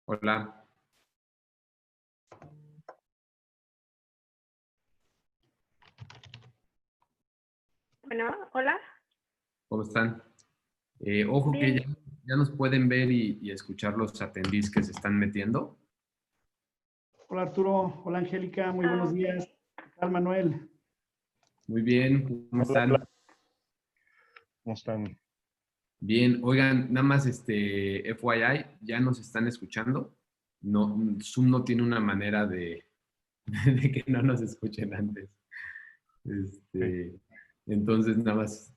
Hola, Bueno, hola. ¿cómo están? Ojo que Bien. ya nos pueden ver y escuchar los atendís que se están metiendo. Hola Arturo, hola Angélica, muy buenos Ok. días. ¿Qué tal Manuel? Muy bien, ¿cómo Hola, están? hola. ¿Cómo están? Bien, oigan, nada más FYI, ya nos están escuchando. No, Zoom no tiene una manera de que no nos escuchen antes. Ok. Entonces, nada más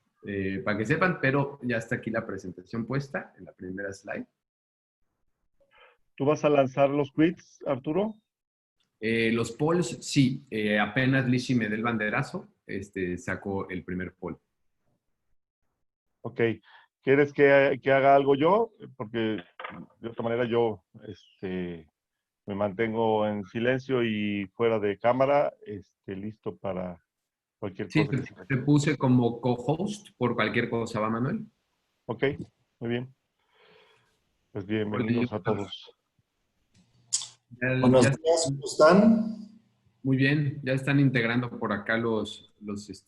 para que sepan, pero ya está aquí la presentación puesta en la primera slide. ¿Tú vas a lanzar los quiz, Arturo? Los polls, sí, apenas Lishi me dé el banderazo, saco el primer poll. Ok. ¿Quieres que haga algo yo? Porque de otra manera yo me mantengo en silencio y fuera de cámara, listo para cualquier Sí, cosa que se te requiera. puse como co-host por cualquier cosa, ¿va, Manuel? Ok, muy bien. Pues Hola, bienvenidos a todos. ya Buenos días, ¿cómo están? muy bien, ya están integrando por acá los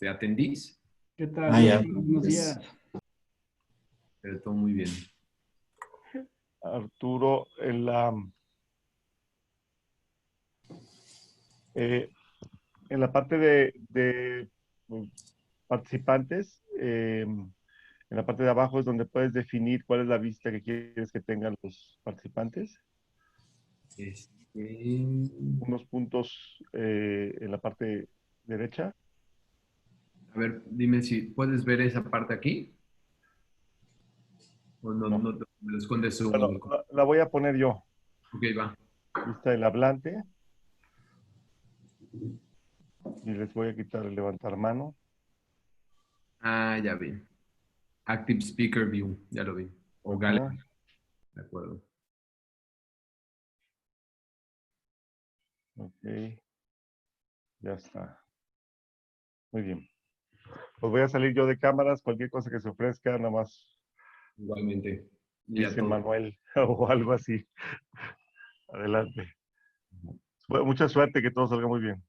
atendís, ¿Qué tal? Ah, ya. Buenos días. pero todo muy bien. Arturo, en la parte de participantes, en la parte de abajo es donde puedes definir cuál es la vista que quieres que tengan los participantes. Unos puntos en la parte derecha. A ver, dime si puedes ver esa parte aquí o no, No. me lo esconde su... Bueno, la voy a poner yo. Ok, va. Vista del hablante. Y les voy a quitar el levantar mano. Ah, ya vi. Active Speaker View, ya lo vi. O Ajá. Gallery, de acuerdo. Ok. Ya está. Muy bien. Pues voy a salir yo de cámaras. Cualquier cosa que se ofrezca, nada más Igualmente. Y a dice todos. Manuel o algo así. Adelante. Mucha suerte, que todo salga muy bien.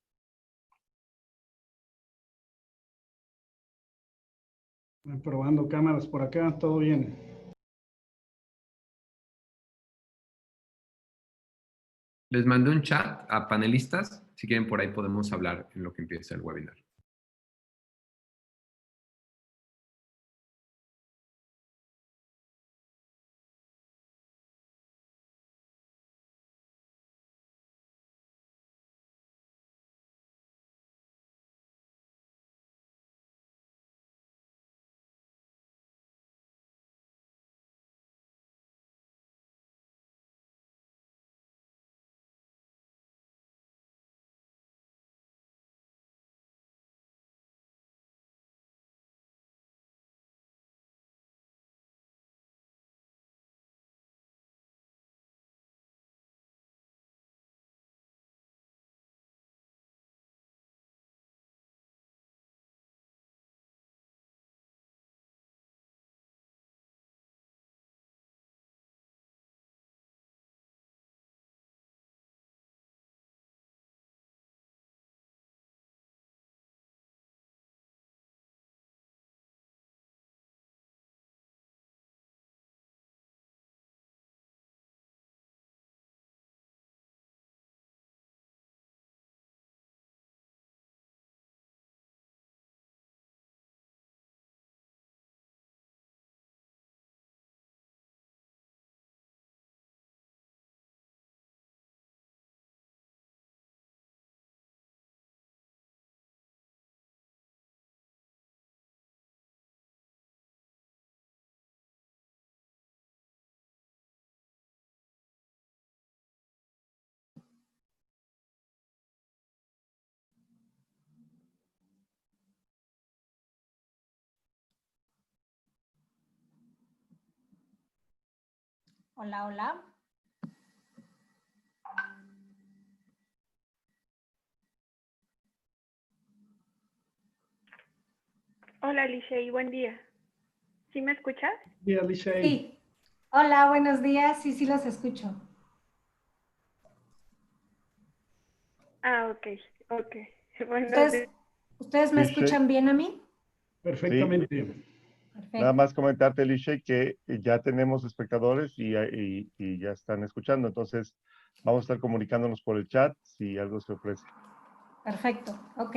Probando cámaras por acá, todo bien. Les mandé un chat a panelistas. Si quieren, por ahí podemos hablar en lo que empieza el webinar. Hola, hola. Hola, Lice, buen día. ¿Sí me escuchas? Buenos días, Lishay. Sí. Hola, buenos días. Sí, sí los escucho. Ah, ok, ok. Bueno, ¿Ustedes me Sí, sí. escuchan bien a mí? Perfectamente. Nada Perfecto. más comentarte, Lishe, que ya tenemos espectadores y ya están escuchando. Entonces, vamos a estar comunicándonos por el chat si algo se ofrece. Perfecto. Ok.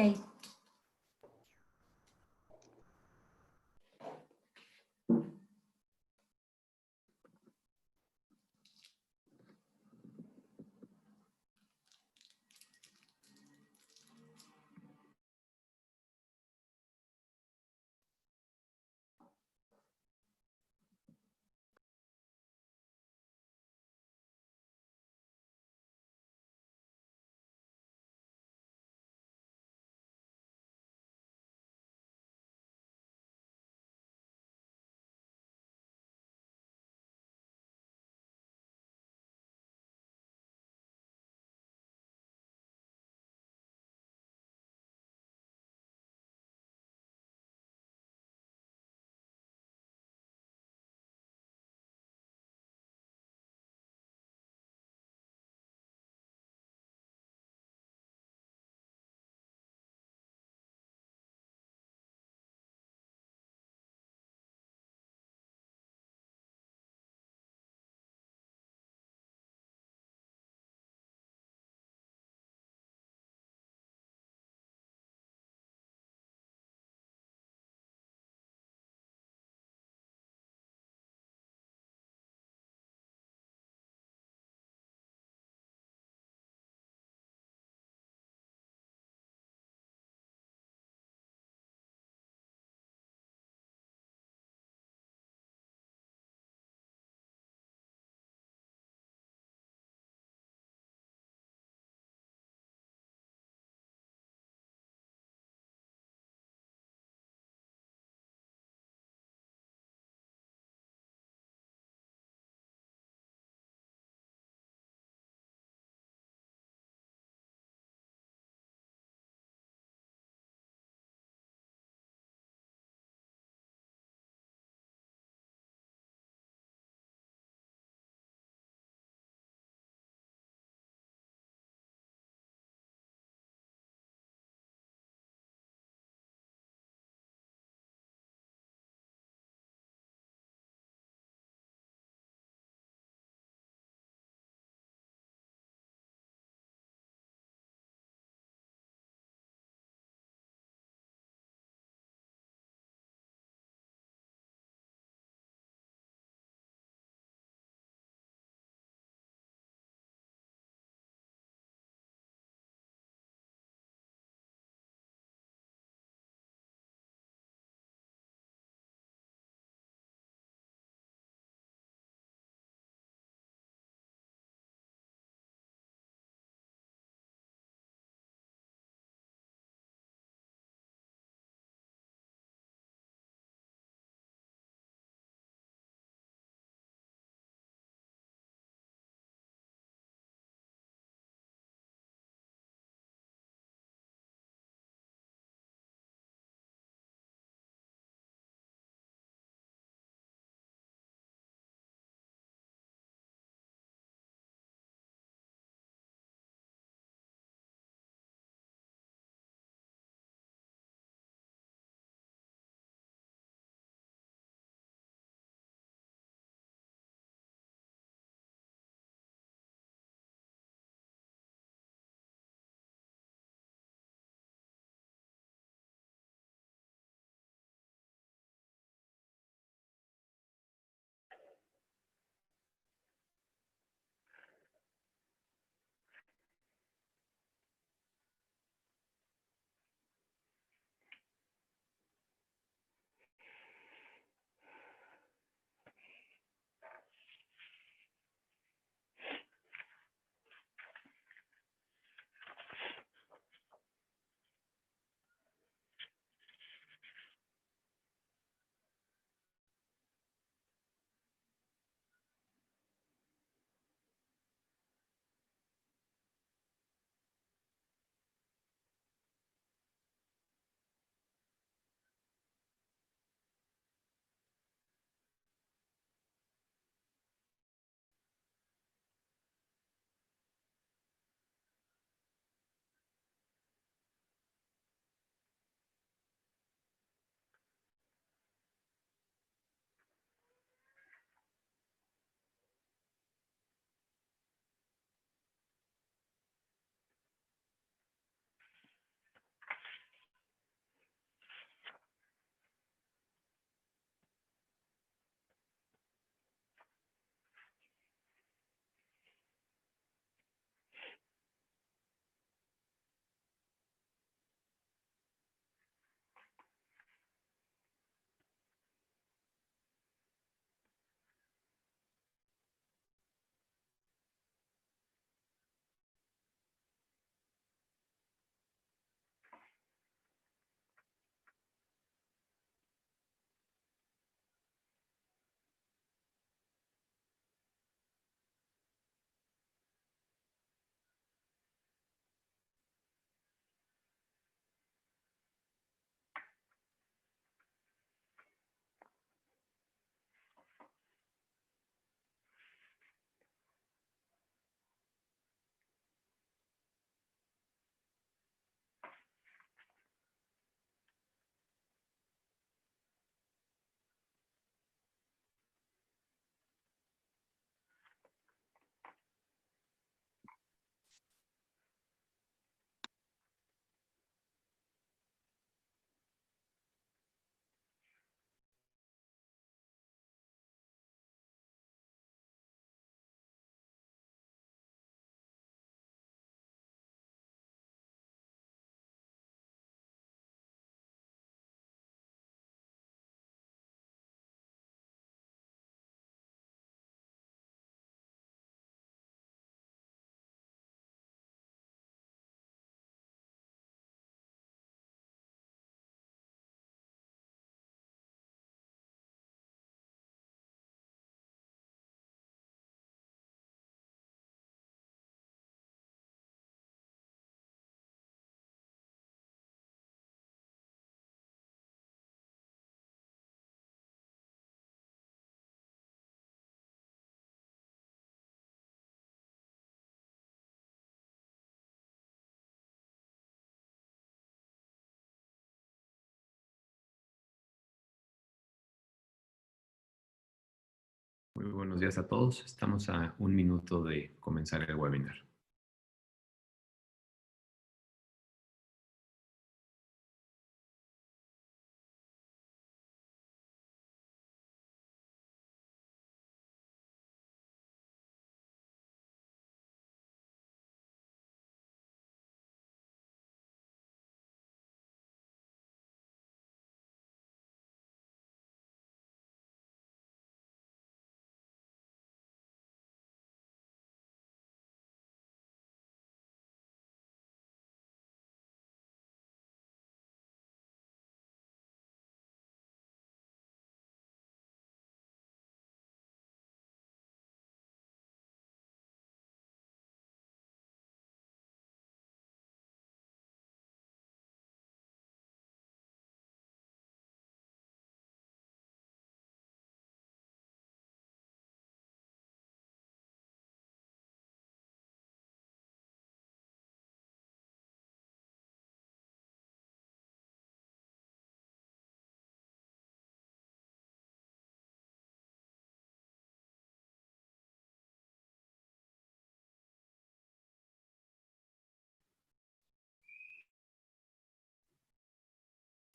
Muy buenos días a todos. Estamos a un minuto de comenzar el webinar.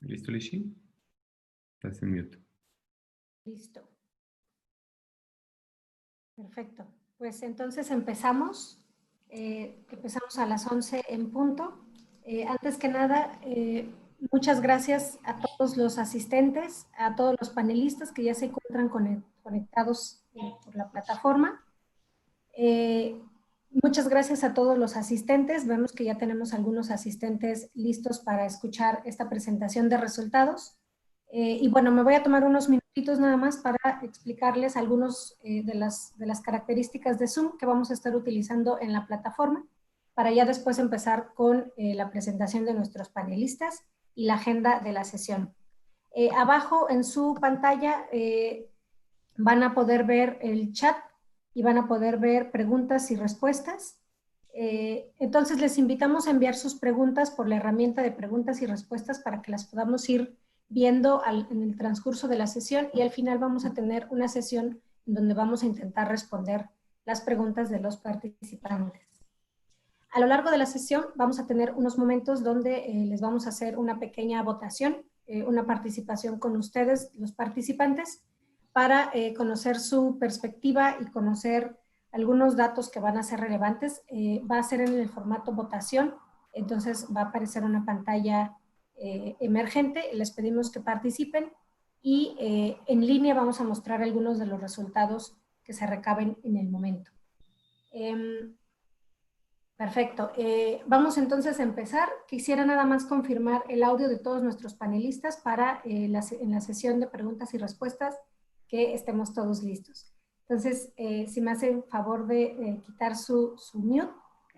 ¿Listo, Lishi? Estás en mute. Listo. Perfecto. Pues entonces empezamos. Empezamos a las 11 en punto. Antes que nada, muchas gracias a todos los asistentes, a todos los panelistas que ya se encuentran conectados por la plataforma. Muchas gracias a todos los asistentes. Vemos que ya tenemos algunos asistentes listos para escuchar esta presentación de resultados. Y bueno, me voy a tomar unos minutitos nada más para explicarles algunos de las características de Zoom que vamos a estar utilizando en la plataforma para ya después empezar con la presentación de nuestros panelistas y la agenda de la sesión. Abajo en su pantalla van a poder ver el chat y van a poder ver preguntas y respuestas. Entonces les invitamos a enviar sus preguntas por la herramienta de preguntas y respuestas para que las podamos ir viendo en el transcurso de la sesión y al final vamos a tener una sesión en donde vamos a intentar responder las preguntas de los participantes. A lo largo de la sesión vamos a tener unos momentos donde les vamos a hacer una pequeña votación, una participación con ustedes, los participantes, para conocer su perspectiva y conocer algunos datos que van a ser relevantes. Va a ser en el formato votación, entonces va a aparecer una pantalla emergente, les pedimos que participen y en línea vamos a mostrar algunos de los resultados que se recaben en el momento. Perfecto. Vamos entonces a empezar. Quisiera nada más confirmar el audio de todos nuestros panelistas para en la sesión de preguntas y respuestas que estemos todos listos. Entonces, si me hacen favor de quitar su mute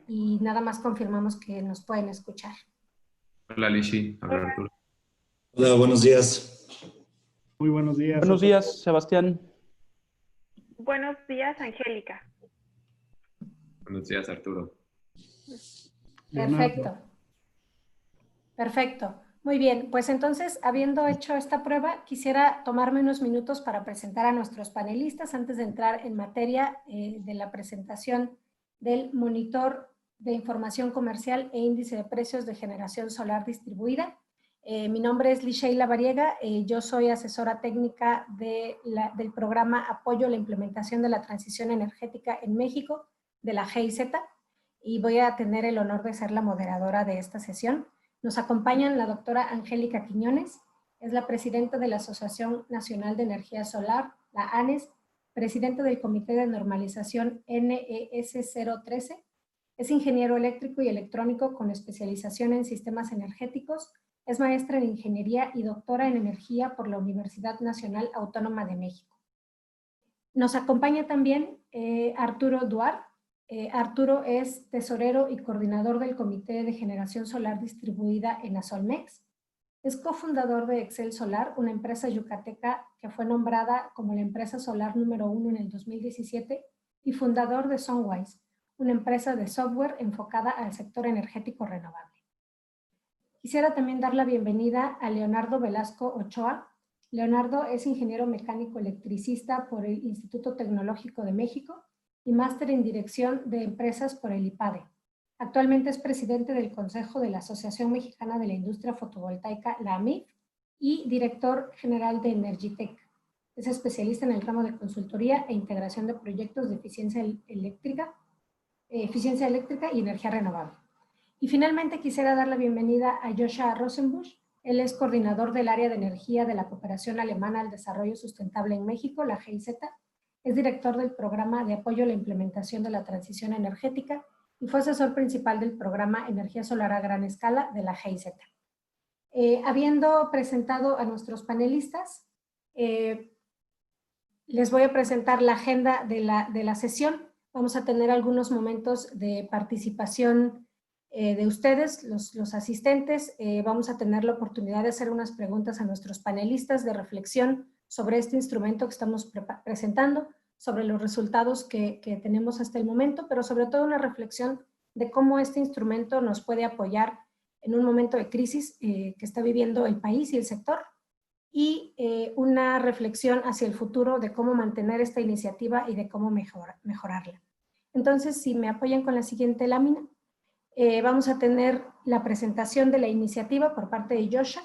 y nada más confirmamos que nos pueden escuchar. Hola, Lishi. Habla Arturo. Hola, buenos días. Muy buenos días. Buenos días, Sebastián. Buenos días, Angélica. Buenos días, Arturo. Perfecto. Perfecto. Muy bien, pues entonces, habiendo hecho esta prueba, quisiera tomarme unos minutos para presentar a nuestros panelistas antes de entrar en materia de la presentación del monitor de información comercial e índice de precios de generación solar distribuida. Mi nombre es Lisheila Variega, yo soy asesora técnica del programa Apoyo a la Implementación de la Transición Energética en México, de la GIZ, y voy a tener el honor de ser la moderadora de esta sesión. Nos acompañan la doctora Angélica Quiñones, es la presidenta de la Asociación Nacional de Energía Solar, la ANES, presidenta del Comité de Normalización NES 013, es ingeniero eléctrico y electrónico con especialización en sistemas energéticos, es maestra en ingeniería y doctora en energía por la Universidad Nacional Autónoma de México. Nos acompaña también Arturo Duarte. Arturo es tesorero y coordinador del Comité de Generación Solar Distribuida en Azolmex. Es cofundador de Excel Solar, una empresa yucateca que fue nombrada como la empresa solar número 1 en el 2017 y fundador de Sunwise, una empresa de software enfocada al sector energético renovable. Quisiera también dar la bienvenida a Leonardo Velasco Ochoa. Leonardo es ingeniero mecánico electricista por el Instituto Tecnológico de México y máster en Dirección de Empresas por el IPADE. Actualmente es presidente del Consejo de la Asociación Mexicana de la Industria Fotovoltaica, la AMIF, y director general de Energitech. Es especialista en el ramo de consultoría e integración de proyectos de eficiencia eléctrica y energía renovable. Y finalmente quisiera dar la bienvenida a Joshua Rosenbusch. Él es coordinador del área de energía de la Cooperación Alemana al Desarrollo Sustentable en México, la GIZ. Es director del programa de apoyo a la implementación de la transición energética y fue asesor principal del programa Energía Solar a Gran Escala de la GIZ. Habiendo presentado a nuestros panelistas, les voy a presentar la agenda de la sesión. Vamos a tener algunos momentos de participación de ustedes, los asistentes. Vamos a tener la oportunidad de hacer unas preguntas a nuestros panelistas de reflexión sobre este instrumento que estamos presentando, sobre los resultados que tenemos hasta el momento, pero sobre todo una reflexión de cómo este instrumento nos puede apoyar en un momento de crisis que está viviendo el país y el sector, y una reflexión hacia el futuro de cómo mantener esta iniciativa y de cómo mejorarla. Entonces, si me apoyan con la siguiente lámina, vamos a tener la presentación de la iniciativa por parte de Joshua.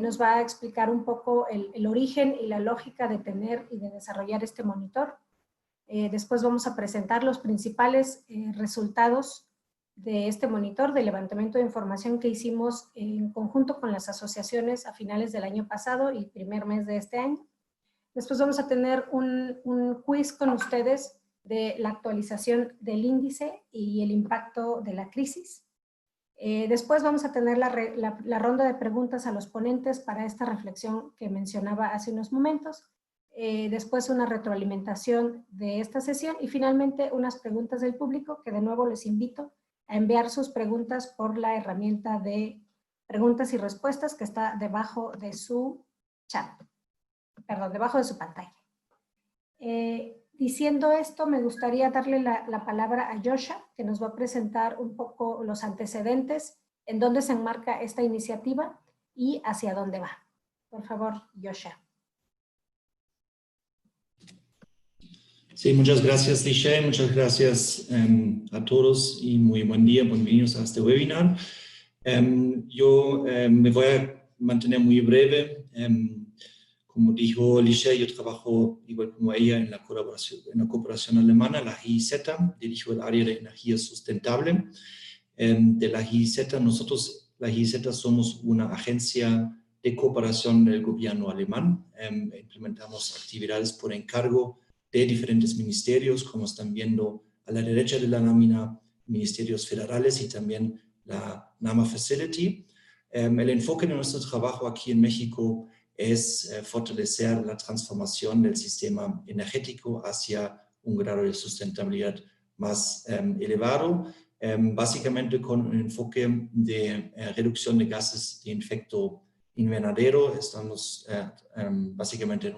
Nos va a explicar un poco el origen y la lógica de tener y de desarrollar este monitor. Después vamos a presentar los principales resultados de este monitor de levantamiento de información que hicimos en conjunto con las asociaciones a finales del año pasado y primer mes de este año. Después vamos a tener un quiz con ustedes de la actualización del índice y el impacto de la crisis. Después vamos a tener la ronda de preguntas a los ponentes para esta reflexión que mencionaba hace unos momentos. Después una retroalimentación de esta sesión y finalmente unas preguntas del público que de nuevo les invito a enviar sus preguntas por la herramienta de preguntas y respuestas que está debajo de su chat, perdón, debajo de su pantalla. Diciendo esto, me gustaría darle la palabra a Joshua, que nos va a presentar un poco los antecedentes, en dónde se enmarca esta iniciativa y hacia dónde va. Por favor, Joshua. Sí, muchas gracias, Liché. Muchas gracias a todos y muy buen día. Bienvenidos a este webinar. Yo me voy a mantener muy breve. Como dijo Liché, yo trabajo igual como ella en la cooperación alemana, la GIZ, dirijo el área de energía sustentable. De la GIZ, nosotros, la GIZ, somos una agencia de cooperación del gobierno alemán. Implementamos actividades por encargo de diferentes ministerios, como están viendo a la derecha de la lámina, ministerios federales y también la NAMA Facility. El enfoque de nuestro trabajo aquí en México es fortalecer la transformación del sistema energético hacia un grado de sustentabilidad más elevado, básicamente con un enfoque de reducción de gases de efecto invernadero. Estamos básicamente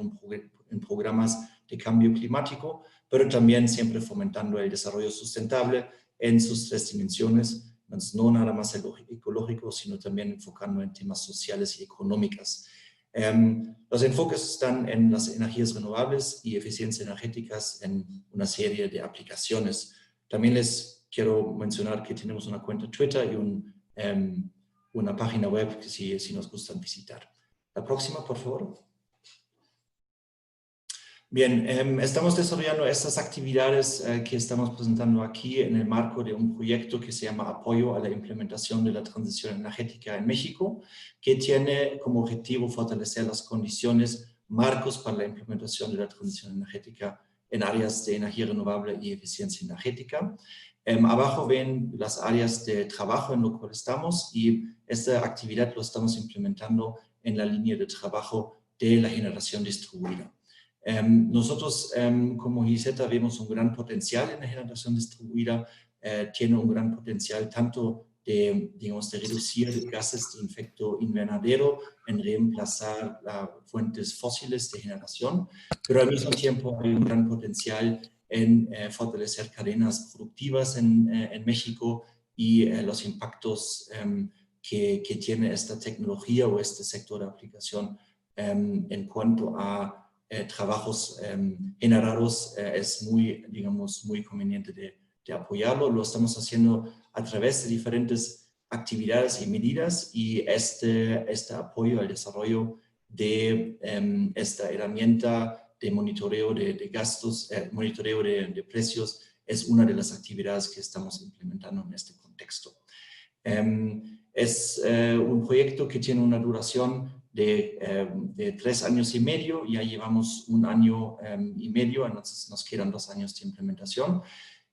en programas de cambio climático, pero también siempre fomentando el desarrollo sustentable en sus tres dimensiones, no nada más ecológico, sino también enfocando en temas sociales y económicos. Los enfoques están en las energías renovables y eficiencia energéticas en una serie de aplicaciones. También les quiero mencionar que tenemos una cuenta Twitter y una página web que si nos gustan visitar. La próxima, por favor. Bien, estamos desarrollando estas actividades que estamos presentando aquí en el marco de un proyecto que se llama Apoyo a la implementación de la transición energética en México, que tiene como objetivo fortalecer las condiciones, marcos para la implementación de la transición energética en áreas de energía renovable y eficiencia energética. Abajo ven las áreas de trabajo en lo cual estamos y esta actividad lo estamos implementando en la línea de trabajo de la generación distribuida. Nosotros como GIZ vemos un gran potencial en la generación distribuida, tiene un gran potencial tanto de reducir gases de efecto invernadero, en reemplazar las fuentes fósiles de generación, pero al mismo tiempo hay un gran potencial en fortalecer cadenas productivas en México y los impactos que tiene esta tecnología o este sector de aplicación en cuanto a trabajos generados, es muy, digamos, muy conveniente de apoyarlo. Lo estamos haciendo a través de diferentes actividades y medidas, y este apoyo al desarrollo de esta herramienta de monitoreo de gastos, monitoreo de precios, es una de las actividades que estamos implementando en este contexto. Es un proyecto que tiene una duración de 3 años y medio. Ya llevamos 1 año y medio, entonces nos quedan 2 años de implementación.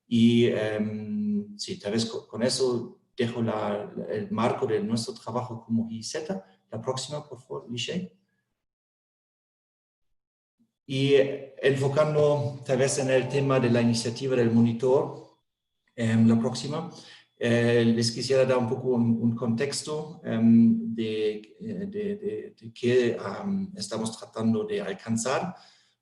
Y sí, tal vez con eso dejo el marco de nuestro trabajo como GIZ. La próxima, por favor, Lichey. Y enfocando tal vez en el tema de la iniciativa del monitor, la próxima, les quisiera dar un poco un contexto de qué estamos tratando de alcanzar.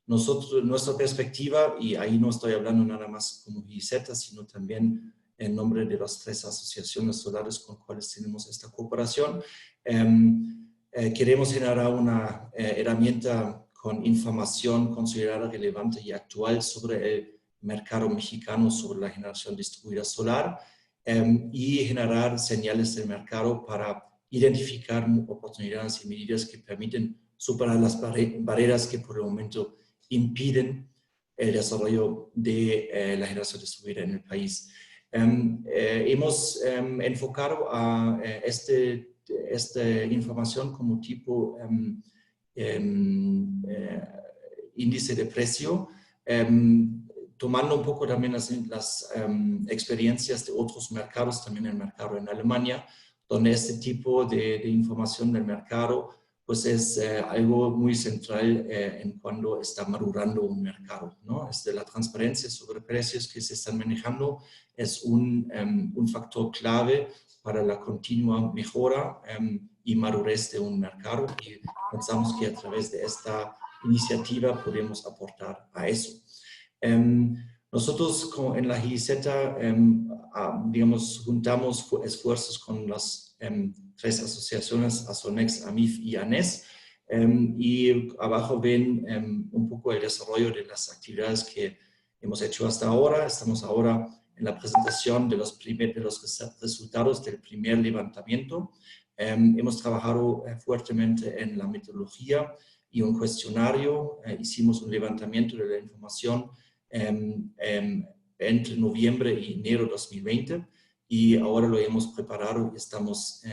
Nuestra perspectiva, y ahí no estoy hablando nada más como GIZ, sino también en nombre de las 3 asociaciones solares con cuales tenemos esta cooperación, queremos generar una herramienta con información considerada relevante y actual sobre el mercado mexicano, sobre la generación distribuida solar, y generar señales del mercado para identificar oportunidades y medidas que permiten superar las barreras que por el momento impiden el desarrollo de la generación distribuida en el país. Hemos enfocado a esta información como tipo índice de precio, tomando un poco también las experiencias de otros mercados, también el mercado en Alemania, donde este tipo de información del mercado pues es algo muy central en cuando está madurando un mercado, ¿no? La transparencia sobre precios que se están manejando es un factor clave para la continua mejora y madurez de un mercado, y pensamos que a través de esta iniciativa podemos aportar a eso. Nosotros en la GIZ, digamos, juntamos esfuerzos con las 3 asociaciones, ASONEX, AMIF y ANES, y abajo ven un poco el desarrollo de las actividades que hemos hecho hasta ahora. Estamos ahora en la presentación de los resultados del primer levantamiento. Hemos trabajado fuertemente en la metodología y un cuestionario. Hicimos un levantamiento de la información entre noviembre y enero de 2020, y ahora lo hemos preparado y estamos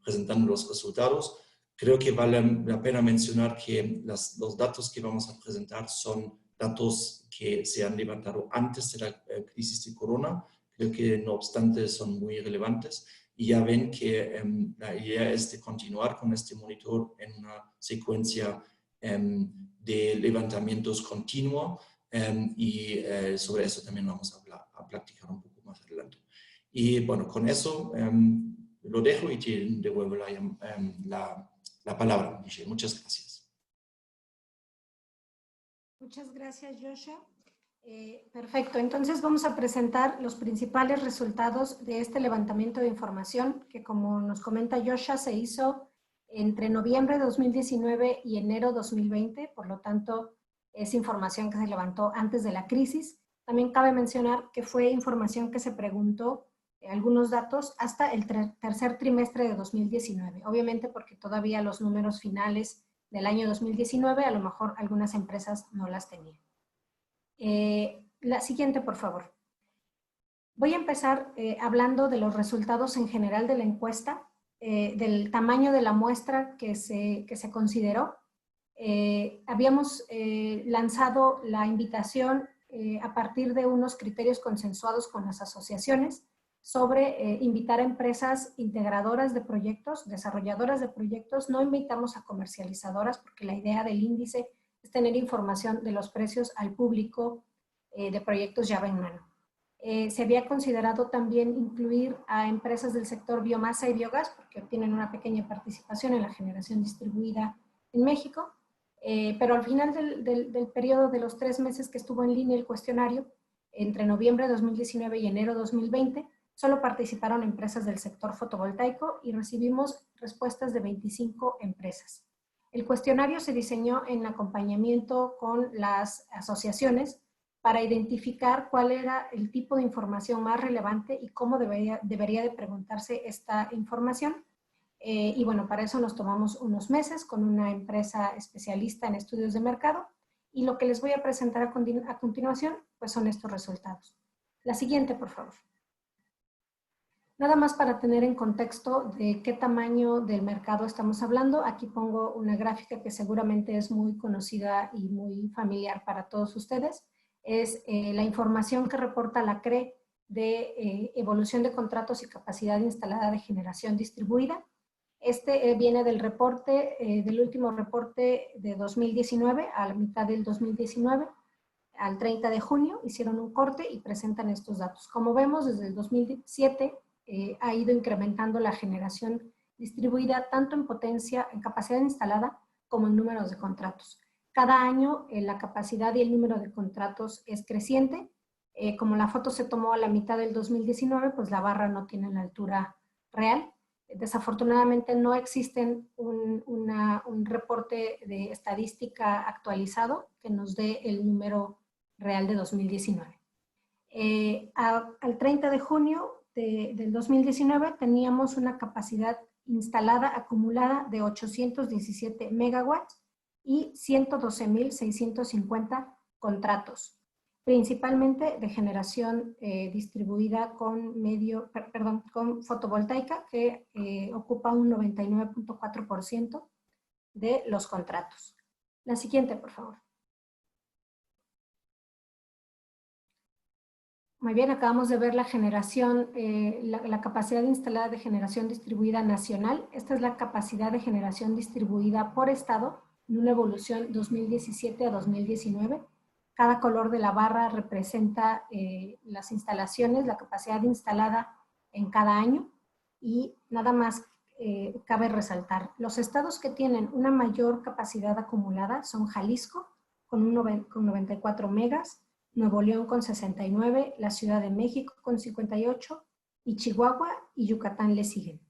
presentando los resultados. Creo que vale la pena mencionar que los datos que vamos a presentar son datos que se han levantado antes de la crisis de corona. Creo que no obstante son muy relevantes, y ya ven que la idea es de continuar con este monitor en una secuencia de levantamientos continuo, y sobre eso también vamos a platicar un poco más adelante. Y bueno, con eso lo dejo y te devuelvo la palabra, Michelle. Muchas gracias. Muchas gracias, Joshua. Perfecto, entonces vamos a presentar los principales resultados de este levantamiento de información que, como nos comenta Joshua, se hizo entre noviembre de 2019 y enero 2020, por lo tanto es información que se levantó antes de la crisis. También cabe mencionar que fue información que se preguntó, algunos datos, hasta el tercer trimestre de 2019, obviamente porque todavía los números finales del año 2019 a lo mejor algunas empresas no las tenían. La siguiente, por favor. Voy a empezar hablando de los resultados en general de la encuesta, del tamaño de la muestra que se consideró. Habíamos lanzado la invitación a partir de unos criterios consensuados con las asociaciones sobre invitar a empresas integradoras de proyectos, desarrolladoras de proyectos. No invitamos a comercializadoras porque la idea del índice es tener información de los precios al público de proyectos llave en mano. Se había considerado también incluir a empresas del sector biomasa y biogás porque tienen una pequeña participación en la generación distribuida en México, pero al final del periodo de los 3 meses que estuvo en línea el cuestionario, entre noviembre de 2019 y enero de 2020, solo participaron empresas del sector fotovoltaico y recibimos respuestas de 25 empresas. El cuestionario se diseñó en acompañamiento con las asociaciones para identificar cuál era el tipo de información más relevante y cómo debería de preguntarse esta información. Y bueno, para eso nos tomamos unos meses con una empresa especialista en estudios de mercado y lo que les voy a presentar a continuación pues son estos resultados. La siguiente, por favor. Nada más para tener en contexto de qué tamaño del mercado estamos hablando, aquí pongo una gráfica que seguramente es muy conocida y muy familiar para todos ustedes. Es la información que reporta la CRE de evolución de contratos y capacidad instalada de generación distribuida. Este viene del reporte, del último reporte de 2019, a la mitad del 2019, al 30 de junio, hicieron un corte y presentan estos datos. Como vemos, desde el 2007 ha ido incrementando la generación distribuida tanto en potencia, en capacidad instalada, como en números de contratos. Cada año la capacidad y el número de contratos es creciente. Como la foto se tomó a la mitad del 2019, pues la barra no tiene la altura real. Desafortunadamente no existe un reporte de estadística actualizado que nos dé el número real de 2019. Al 30 de junio del 2019 teníamos una capacidad instalada acumulada de 817 megawatts y 112.650 contratos, principalmente de generación distribuida con con fotovoltaica, que ocupa un 99.4% de los contratos. La siguiente, por favor. Muy bien, acabamos de ver la generación, la capacidad instalada de generación distribuida nacional. Esta es la capacidad de generación distribuida por estado en una evolución 2017 a 2019. Cada color de la barra representa las instalaciones, la capacidad instalada en cada año. Y nada más cabe resaltar, los estados que tienen una mayor capacidad acumulada son Jalisco con 94 megas, Nuevo León con 69, la Ciudad de México con 58 y Chihuahua y Yucatán le siguen.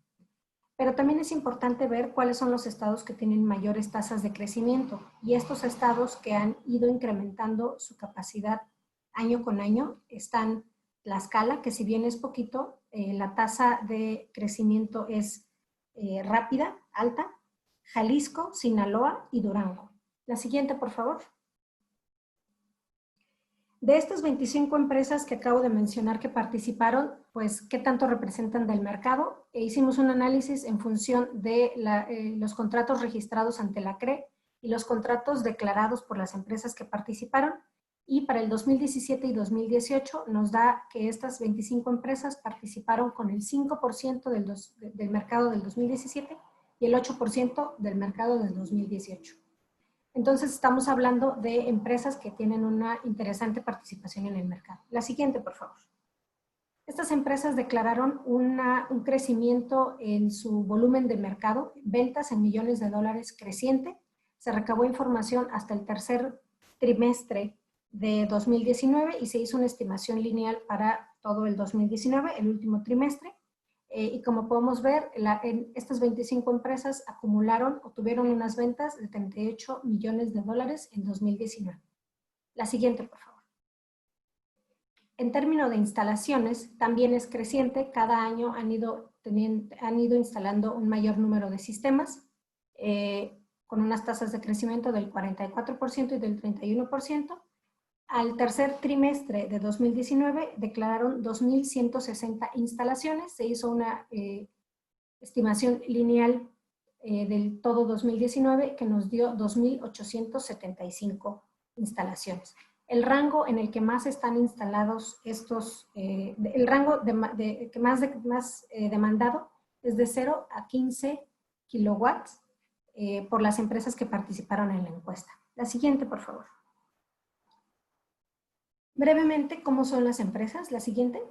Pero también es importante ver cuáles son los estados que tienen mayores tasas de crecimiento y estos estados que han ido incrementando su capacidad año con año están Tlaxcala, que si bien es poquito, la tasa de crecimiento es rápida, alta, Jalisco, Sinaloa y Durango. La siguiente, por favor. De estas 25 empresas que acabo de mencionar que participaron, pues, ¿qué tanto representan del mercado? Hicimos un análisis en función de los contratos registrados ante la CRE y los contratos declarados por las empresas que participaron. Y para el 2017 y 2018 nos da que estas 25 empresas participaron con el 5% del mercado del 2017 y el 8% del mercado del 2018. Entonces, estamos hablando de empresas que tienen una interesante participación en el mercado. La siguiente, por favor. Estas empresas declararon un crecimiento en su volumen de mercado, ventas en millones de dólares creciente. Se recabó información hasta el tercer trimestre de 2019 y se hizo una estimación lineal para todo el 2019, el último trimestre. Y como podemos ver, estas 25 empresas acumularon o tuvieron unas ventas de 38 millones de dólares en 2019. La siguiente, por favor. En términos de instalaciones, también es creciente. Cada año han ido instalando un mayor número de sistemas, con unas tasas de crecimiento del 44% y del 31%. Al tercer trimestre de 2019 declararon 2.160 instalaciones. Se hizo una estimación lineal del todo 2019 que nos dio 2.875 instalaciones. El rango en el que más están instalados estos, el rango que más demandado es de 0 a 15 kilowatts por las empresas que participaron en la encuesta. La siguiente, por favor. Brevemente, ¿cómo son las empresas? La siguiente.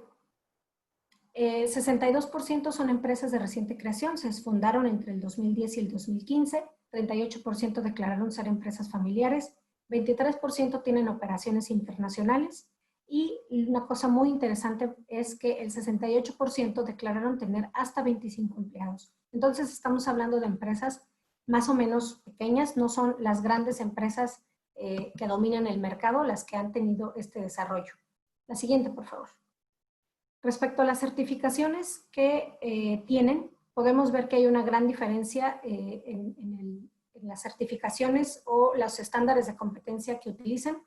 62% son empresas de reciente creación, se fundaron entre el 2010 y el 2015, 38% declararon ser empresas familiares, 23% tienen operaciones internacionales y una cosa muy interesante es que el 68% declararon tener hasta 25 empleados. Entonces estamos hablando de empresas más o menos pequeñas, no son las grandes empresas que dominan el mercado las que han tenido este desarrollo. La siguiente, por favor. Respecto a las certificaciones que tienen, podemos ver que hay una gran diferencia en las certificaciones o los estándares de competencia que utilizan.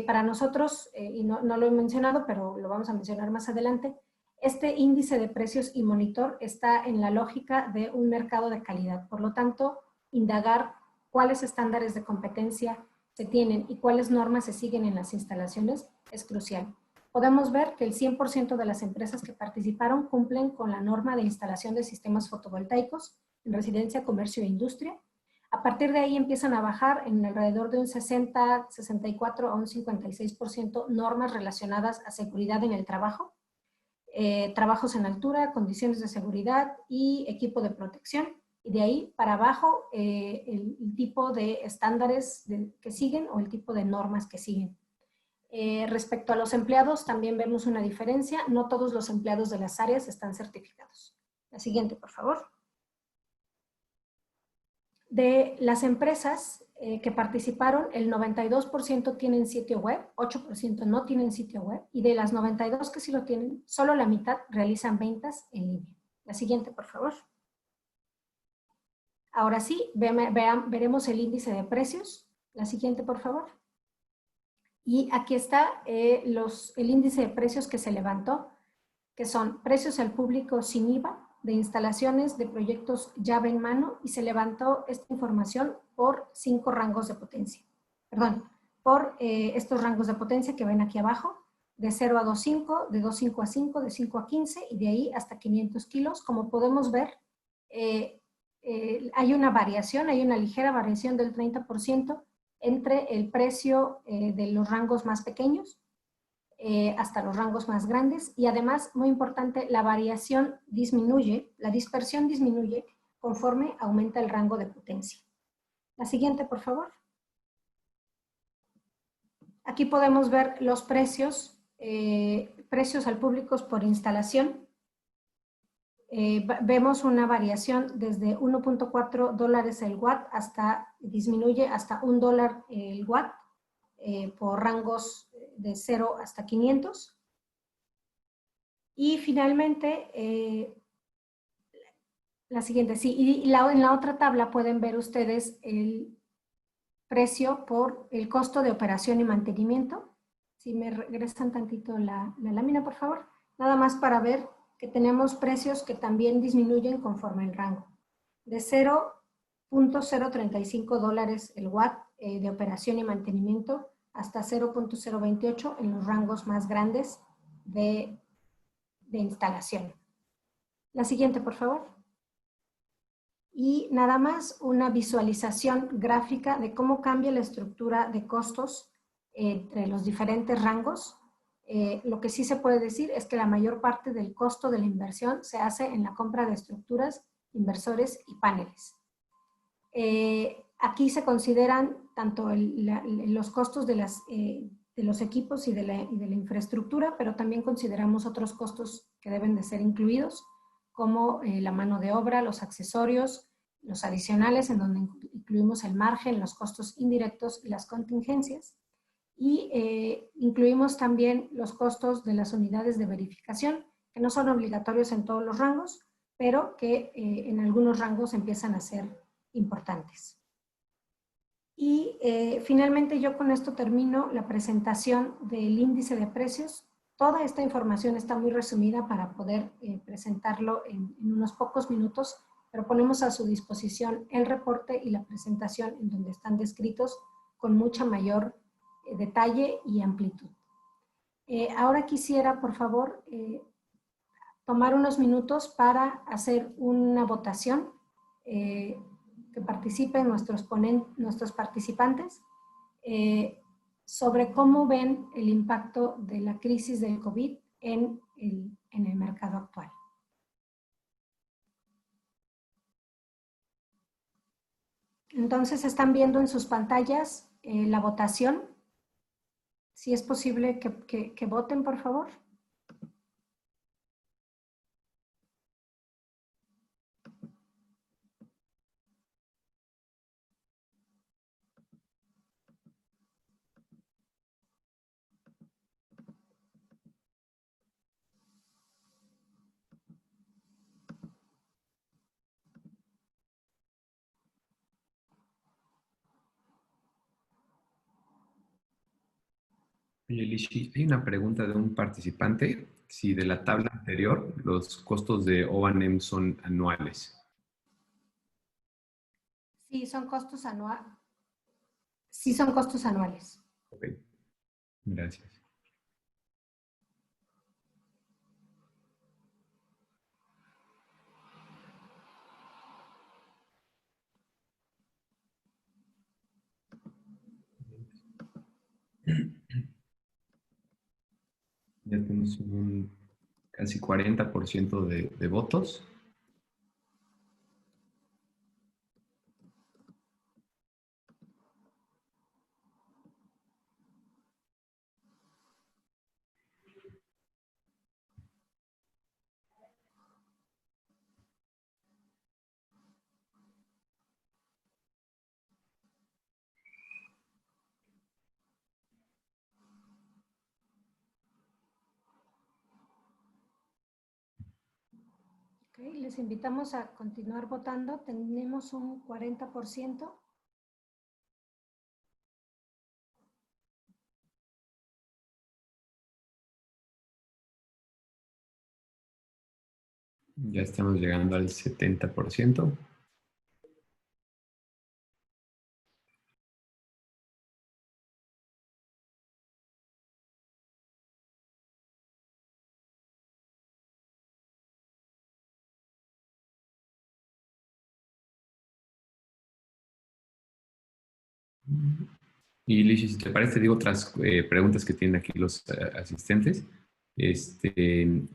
Para nosotros, y no lo he mencionado, pero lo vamos a mencionar más adelante, este índice de precios y monitor está en la lógica de un mercado de calidad. Por lo tanto, indagar cuáles estándares de competencia se tienen y cuáles normas se siguen en las instalaciones es crucial. Podemos ver que el 100% de las empresas que participaron cumplen con la norma de instalación de sistemas fotovoltaicos en residencia, comercio e industria. A partir de ahí empiezan a bajar en alrededor de un 60, 64 a un 56% normas relacionadas a seguridad en el trabajo, trabajos en altura, condiciones de seguridad y equipo de protección. Y de ahí para abajo el tipo de estándares que siguen o el tipo de normas que siguen. Respecto a los empleados, también vemos una diferencia. No todos los empleados de las áreas están certificados. La siguiente, por favor. De las empresas que participaron, el 92% tienen sitio web, 8% no tienen sitio web, y de las 92 que sí lo tienen, solo la mitad realizan ventas en línea. La siguiente, por favor. Ahora sí, veremos el índice de precios. La siguiente, por favor. Y aquí está el índice de precios que se levantó, que son precios al público sin IVA, de instalaciones de proyectos llave en mano, y se levantó esta información por 5 rangos de potencia. Perdón, por estos rangos de potencia que ven aquí abajo, de 0 a 2.5, de 2.5 a 5, de 5 a 15 y de ahí hasta 500 kilos. Como podemos ver, hay una variación, hay una ligera variación del 30% entre el precio de los rangos más pequeños hasta los rangos más grandes, y además, muy importante, la variación disminuye, la dispersión disminuye conforme aumenta el rango de potencia. La siguiente, por favor. Aquí podemos ver los precios, precios al público por instalación. Vemos una variación desde 1.4 dólares el watt hasta, disminuye hasta $1 el watt por rangos de 0 hasta 500. Y finalmente, la siguiente, sí, y en la otra tabla pueden ver ustedes el precio por el costo de operación y mantenimiento. Si me regresan tantito la lámina, por favor. Nada más para ver que tenemos precios que también disminuyen conforme el rango. De 0.035 dólares el watt de operación y mantenimiento hasta 0.028 en los rangos más grandes de instalación. La siguiente, por favor. Y nada más una visualización gráfica de cómo cambia la estructura de costos entre los diferentes rangos. Lo que sí se puede decir es que la mayor parte del costo de la inversión se hace en la compra de estructuras, inversores y paneles. Aquí se consideran tanto los costos de los equipos y de la infraestructura, pero también consideramos otros costos que deben de ser incluidos, como la mano de obra, los accesorios, los adicionales, en donde incluimos el margen, los costos indirectos y las contingencias. Y incluimos también los costos de las unidades de verificación, que no son obligatorios en todos los rangos, pero que en algunos rangos empiezan a ser importantes. Y finalmente yo con esto termino la presentación del índice de precios. Toda esta información está muy resumida para poder presentarlo en unos pocos minutos, pero ponemos a su disposición el reporte y la presentación en donde están descritos con mucha mayor detalle y amplitud. Ahora quisiera, por favor, tomar unos minutos para hacer una votación que participen nuestros participantes sobre cómo ven el impacto de la crisis del COVID en el mercado actual. Entonces, están viendo en sus pantallas la votación. Si es posible que voten, por favor. Oye, Lishi, hay una pregunta de un participante. Si de la tabla anterior los costos de O&M son anuales. Sí, son costos anuales. Sí, son costos anuales. Ok, gracias. Ya tenemos un casi 40% de votos. Okay, les invitamos a continuar votando. Tenemos un 40%. Ya estamos llegando al 70%. Y Lishi, si te parece, digo otras preguntas que tienen aquí los asistentes.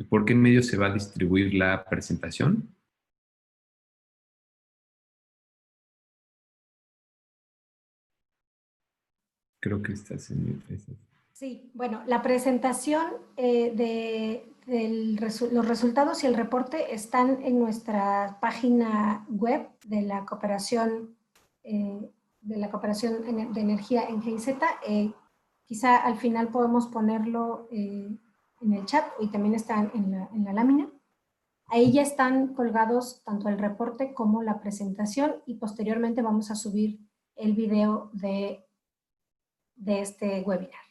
¿Por qué medio se va a distribuir la presentación? Creo que estás en... Sí, bueno, la presentación los resultados y el reporte están en nuestra página web de la Cooperación de Energía en GIZ. Quizá al final podemos ponerlo en el chat y también están en la lámina. Ahí ya están colgados tanto el reporte como la presentación y posteriormente vamos a subir el video de este webinar.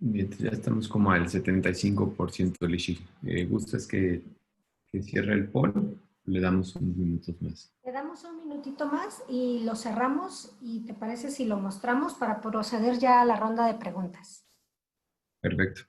Bien, ya estamos como al 75%, Lishi. ¿Gustas que cierre el poll? Le damos unos minutos más. Le damos un minutito más y lo cerramos. ¿Y te parece si lo mostramos para proceder ya a la ronda de preguntas? Perfecto.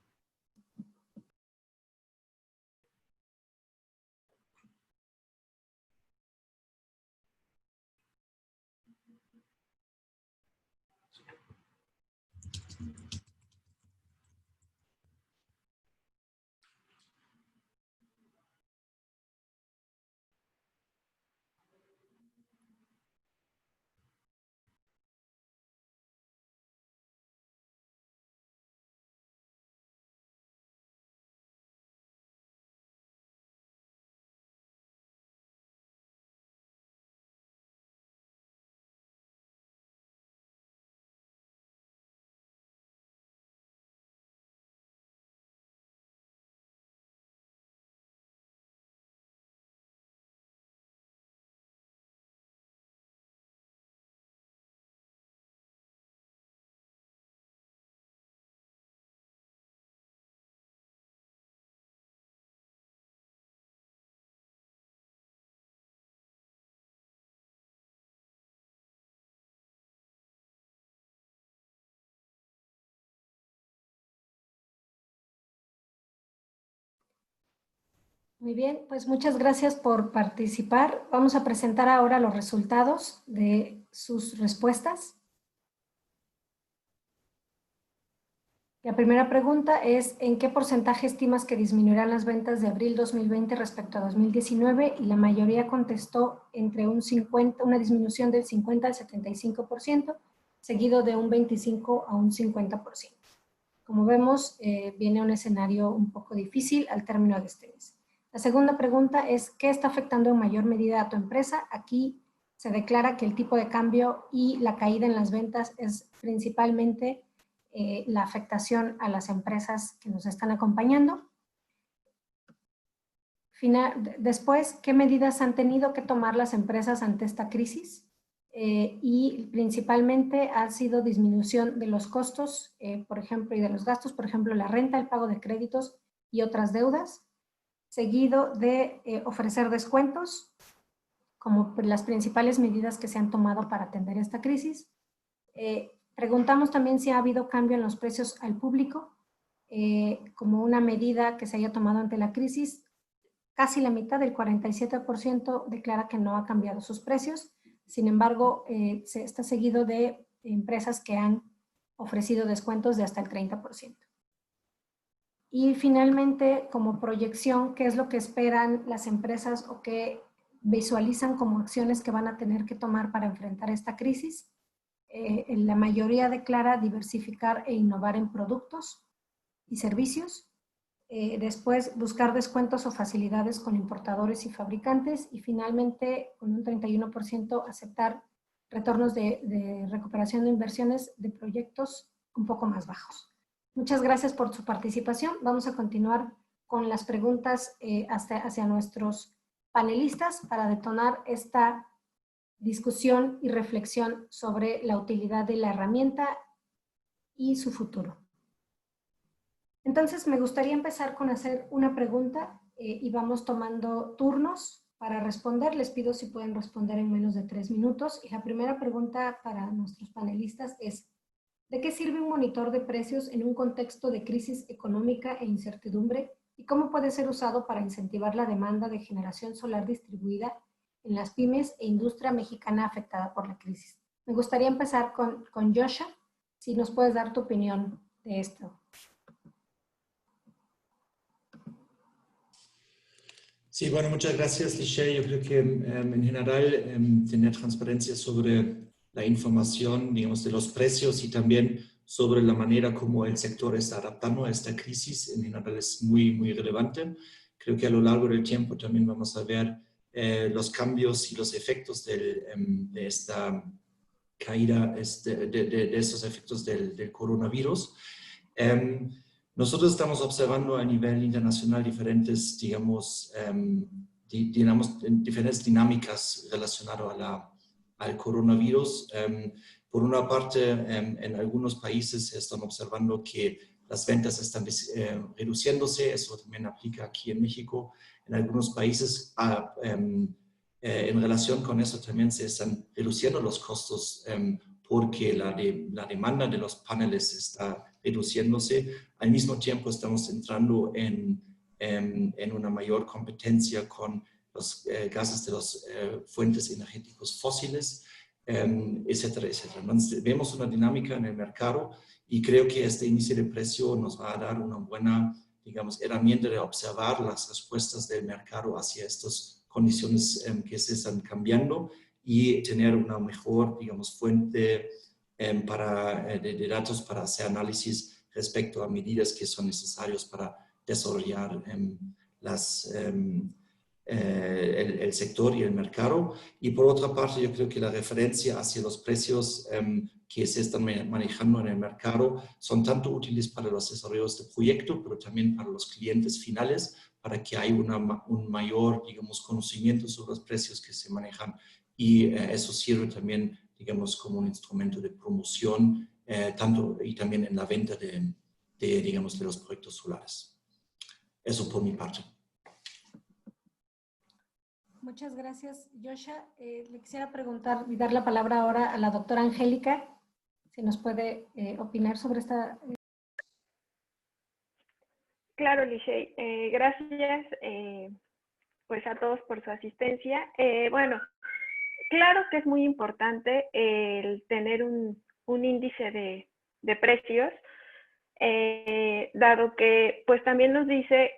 Muy bien, pues muchas gracias por participar. Vamos a presentar ahora los resultados de sus respuestas. La primera pregunta es, ¿en qué porcentaje estimas que disminuirán las ventas de abril 2020 respecto a 2019? Y la mayoría contestó entre una disminución del 50 al 75%, seguido de un 25 a un 50%. Como vemos, viene un escenario un poco difícil al término de este mes. La segunda pregunta es, ¿qué está afectando en mayor medida a tu empresa? Aquí se declara que el tipo de cambio y la caída en las ventas es principalmente la afectación a las empresas que nos están acompañando. Después, ¿qué medidas han tenido que tomar las empresas ante esta crisis? Y principalmente ha sido disminución de los costos, por ejemplo, y de los gastos, por ejemplo, la renta, el pago de créditos y otras deudas, seguido de ofrecer descuentos, como las principales medidas que se han tomado para atender esta crisis. Preguntamos también si ha habido cambio en los precios al público, como una medida que se haya tomado ante la crisis. Casi la mitad, del 47%, declara que no ha cambiado sus precios. Sin embargo, está seguido de empresas que han ofrecido descuentos de hasta el 30%. Y finalmente, como proyección, ¿qué es lo que esperan las empresas o qué visualizan como acciones que van a tener que tomar para enfrentar esta crisis? La mayoría declara diversificar e innovar en productos y servicios. Después, buscar descuentos o facilidades con importadores y fabricantes. Y finalmente, con un 31%, aceptar retornos de recuperación de inversiones de proyectos un poco más bajos. Muchas gracias por su participación. Vamos a continuar con las preguntas hacia nuestros panelistas para detonar esta discusión y reflexión sobre la utilidad de la herramienta y su futuro. Entonces, me gustaría empezar con hacer una pregunta y vamos tomando turnos para responder. Les pido si pueden responder en menos de 3 minutos. Y la primera pregunta para nuestros panelistas es: ¿de qué sirve un monitor de precios en un contexto de crisis económica e incertidumbre? ¿Y cómo puede ser usado para incentivar la demanda de generación solar distribuida en las pymes e industria mexicana afectada por la crisis? Me gustaría empezar con Joshua, si nos puedes dar tu opinión de esto. Sí, bueno, muchas gracias, Lichelle. Yo creo que en general tener transparencia sobre la información, digamos, de los precios y también sobre la manera como el sector está adaptando a esta crisis en general es muy, muy relevante. Creo que a lo largo del tiempo también vamos a ver los cambios y los efectos de esta caída, de estos efectos del coronavirus. Nosotros estamos observando a nivel internacional diferentes, digamos, diferentes dinámicas relacionadas al coronavirus. Por una parte, en algunos países se están observando que las ventas están reduciéndose, eso también aplica aquí en México. En algunos países, en relación con eso también se están reduciendo los costos porque la demanda de los paneles está reduciéndose. Al mismo tiempo estamos entrando en una mayor competencia con los gases de las fuentes energéticos fósiles, etcétera, etcétera. Entonces, vemos una dinámica en el mercado y creo que este índice de precio nos va a dar una buena, digamos, herramienta de observar las respuestas del mercado hacia estas condiciones que se están cambiando y tener una mejor, digamos, fuente de datos para hacer análisis respecto a medidas que son necesarias para desarrollar el sector y el mercado. Y por otra parte, yo creo que la referencia hacia los precios que se están manejando en el mercado son tanto útiles para los desarrolladores de proyectos, pero también para los clientes finales, para que haya un mayor, digamos, conocimiento sobre los precios que se manejan. Y eso sirve también, digamos, como un instrumento de promoción, tanto y también en la venta digamos, de los proyectos solares. Eso por mi parte. Muchas gracias, Joshua. Le quisiera preguntar y dar la palabra ahora a la doctora Angélica, si nos puede opinar sobre esta. Claro, Lichelle. Gracias pues a todos por su asistencia. Bueno, claro que es muy importante el tener un índice de precios, dado que pues también nos dice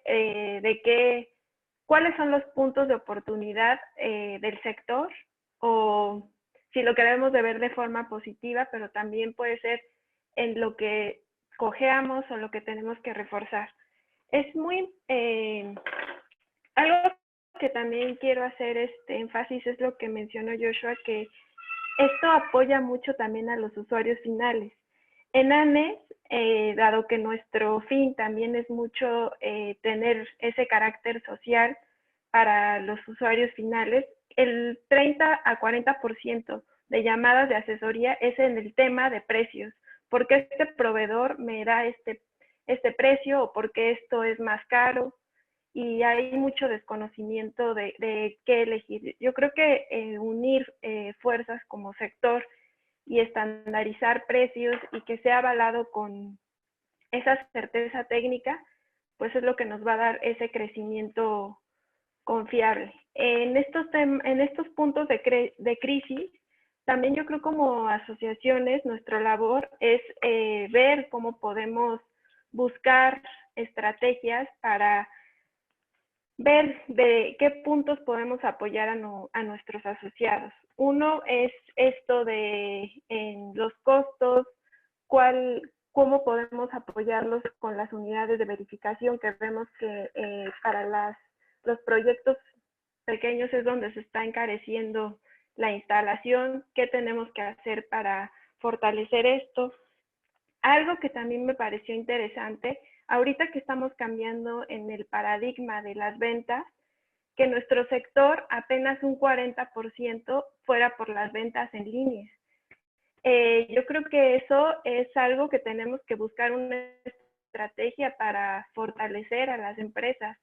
cuáles son los puntos de oportunidad del sector, o si lo queremos de ver de forma positiva, pero también puede ser en lo que cojeamos o lo que tenemos que reforzar. Es muy algo que también quiero hacer énfasis es lo que mencionó Joshua, que esto apoya mucho también a los usuarios finales. En ANES, dado que nuestro fin también es mucho tener ese carácter social, para los usuarios finales, el 30 a 40% de llamadas de asesoría es en el tema de precios. ¿Por qué este proveedor me da este precio o por qué esto es más caro? Y hay mucho desconocimiento de qué elegir. Yo creo que unir fuerzas como sector y estandarizar precios y que sea avalado con esa certeza técnica, pues es lo que nos va a dar ese crecimiento confiable. En estos puntos de crisis, también yo creo como asociaciones, nuestra labor es ver cómo podemos buscar estrategias para ver de qué puntos podemos apoyar a nuestros asociados. Uno es esto de los costos, cómo podemos apoyarlos con las unidades de verificación, que vemos que para los proyectos pequeños es donde se está encareciendo la instalación, qué tenemos que hacer para fortalecer esto. Algo que también me pareció interesante, ahorita que estamos cambiando en el paradigma de las ventas, que nuestro sector apenas un 40% fuera por las ventas en línea. Yo creo que eso es algo que tenemos que buscar una estrategia para fortalecer a las empresas.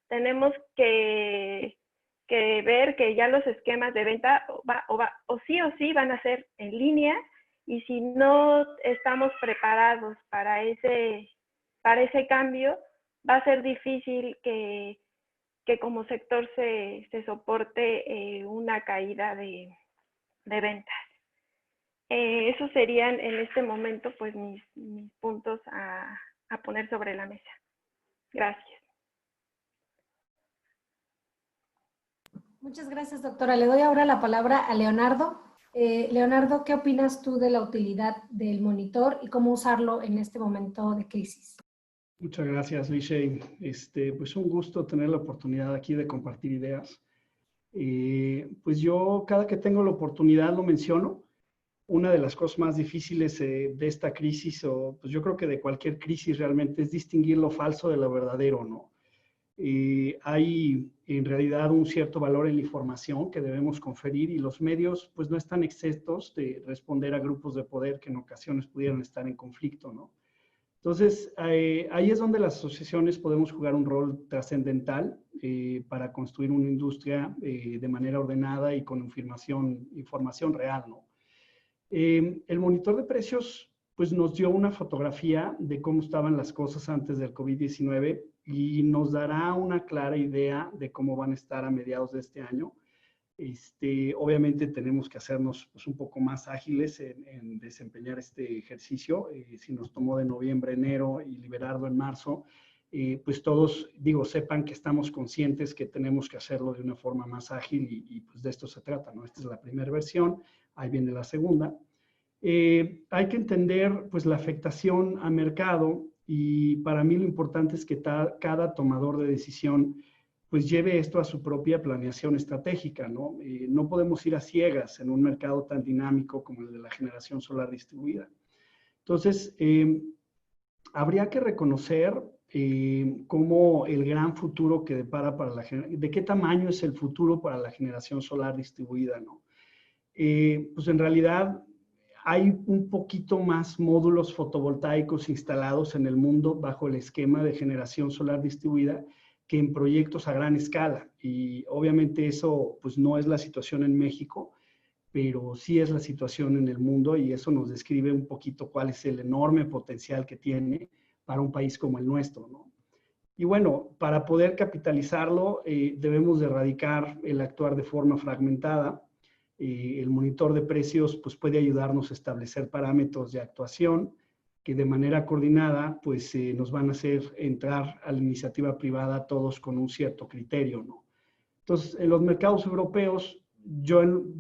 Tenemos que ver que ya los esquemas de venta o sí van a ser en línea, y si no estamos preparados para ese cambio, va a ser difícil que como sector se soporte una caída de ventas. Esos serían en este momento pues mis puntos a poner sobre la mesa. Gracias. Muchas gracias, doctora. Le doy ahora la palabra a Leonardo. Leonardo, ¿qué opinas tú de la utilidad del monitor y cómo usarlo en este momento de crisis? Muchas gracias, Lishay. Pues un gusto tener la oportunidad aquí de compartir ideas. Pues yo cada que tengo la oportunidad lo menciono. Una de las cosas más difíciles de esta crisis, o pues yo creo que de cualquier crisis realmente, es distinguir lo falso de lo verdadero, ¿no? Hay en realidad un cierto valor en la información que debemos conferir, y los medios pues no están exentos de responder a grupos de poder que en ocasiones pudieran estar en conflicto, ¿no? Entonces, ahí es donde las asociaciones podemos jugar un rol trascendental para construir una industria de manera ordenada y con información real, ¿no? El monitor de precios pues nos dio una fotografía de cómo estaban las cosas antes del COVID-19 y nos dará una clara idea de cómo van a estar a mediados de este año. Obviamente tenemos que hacernos pues, un poco más ágiles en desempeñar este ejercicio. Si nos tomó de noviembre a enero y liberarlo en marzo, pues todos, sepan que estamos conscientes que tenemos que hacerlo de una forma más ágil y pues de esto se trata, ¿no? Esta es la primera versión, ahí viene la segunda. Hay que entender pues la afectación a mercado, y para mí lo importante es que cada tomador de decisión pues lleve esto a su propia planeación estratégica, ¿no? No podemos ir a ciegas en un mercado tan dinámico como el de la generación solar distribuida. Entonces, habría que reconocer cómo el gran futuro que depara de qué tamaño es el futuro para la generación solar distribuida, ¿no? Pues en realidad hay un poquito más módulos fotovoltaicos instalados en el mundo bajo el esquema de generación solar distribuida que en proyectos a gran escala. Y obviamente eso pues no es la situación en México, pero sí es la situación en el mundo, y eso nos describe un poquito cuál es el enorme potencial que tiene para un país como el nuestro, ¿no? Y bueno, para poder capitalizarlo debemos de erradicar el actuar de forma fragmentada. El monitor de precios pues, puede ayudarnos a establecer parámetros de actuación que de manera coordinada pues, nos van a hacer entrar a la iniciativa privada todos con un cierto criterio, ¿no? Entonces, en los mercados europeos, yo en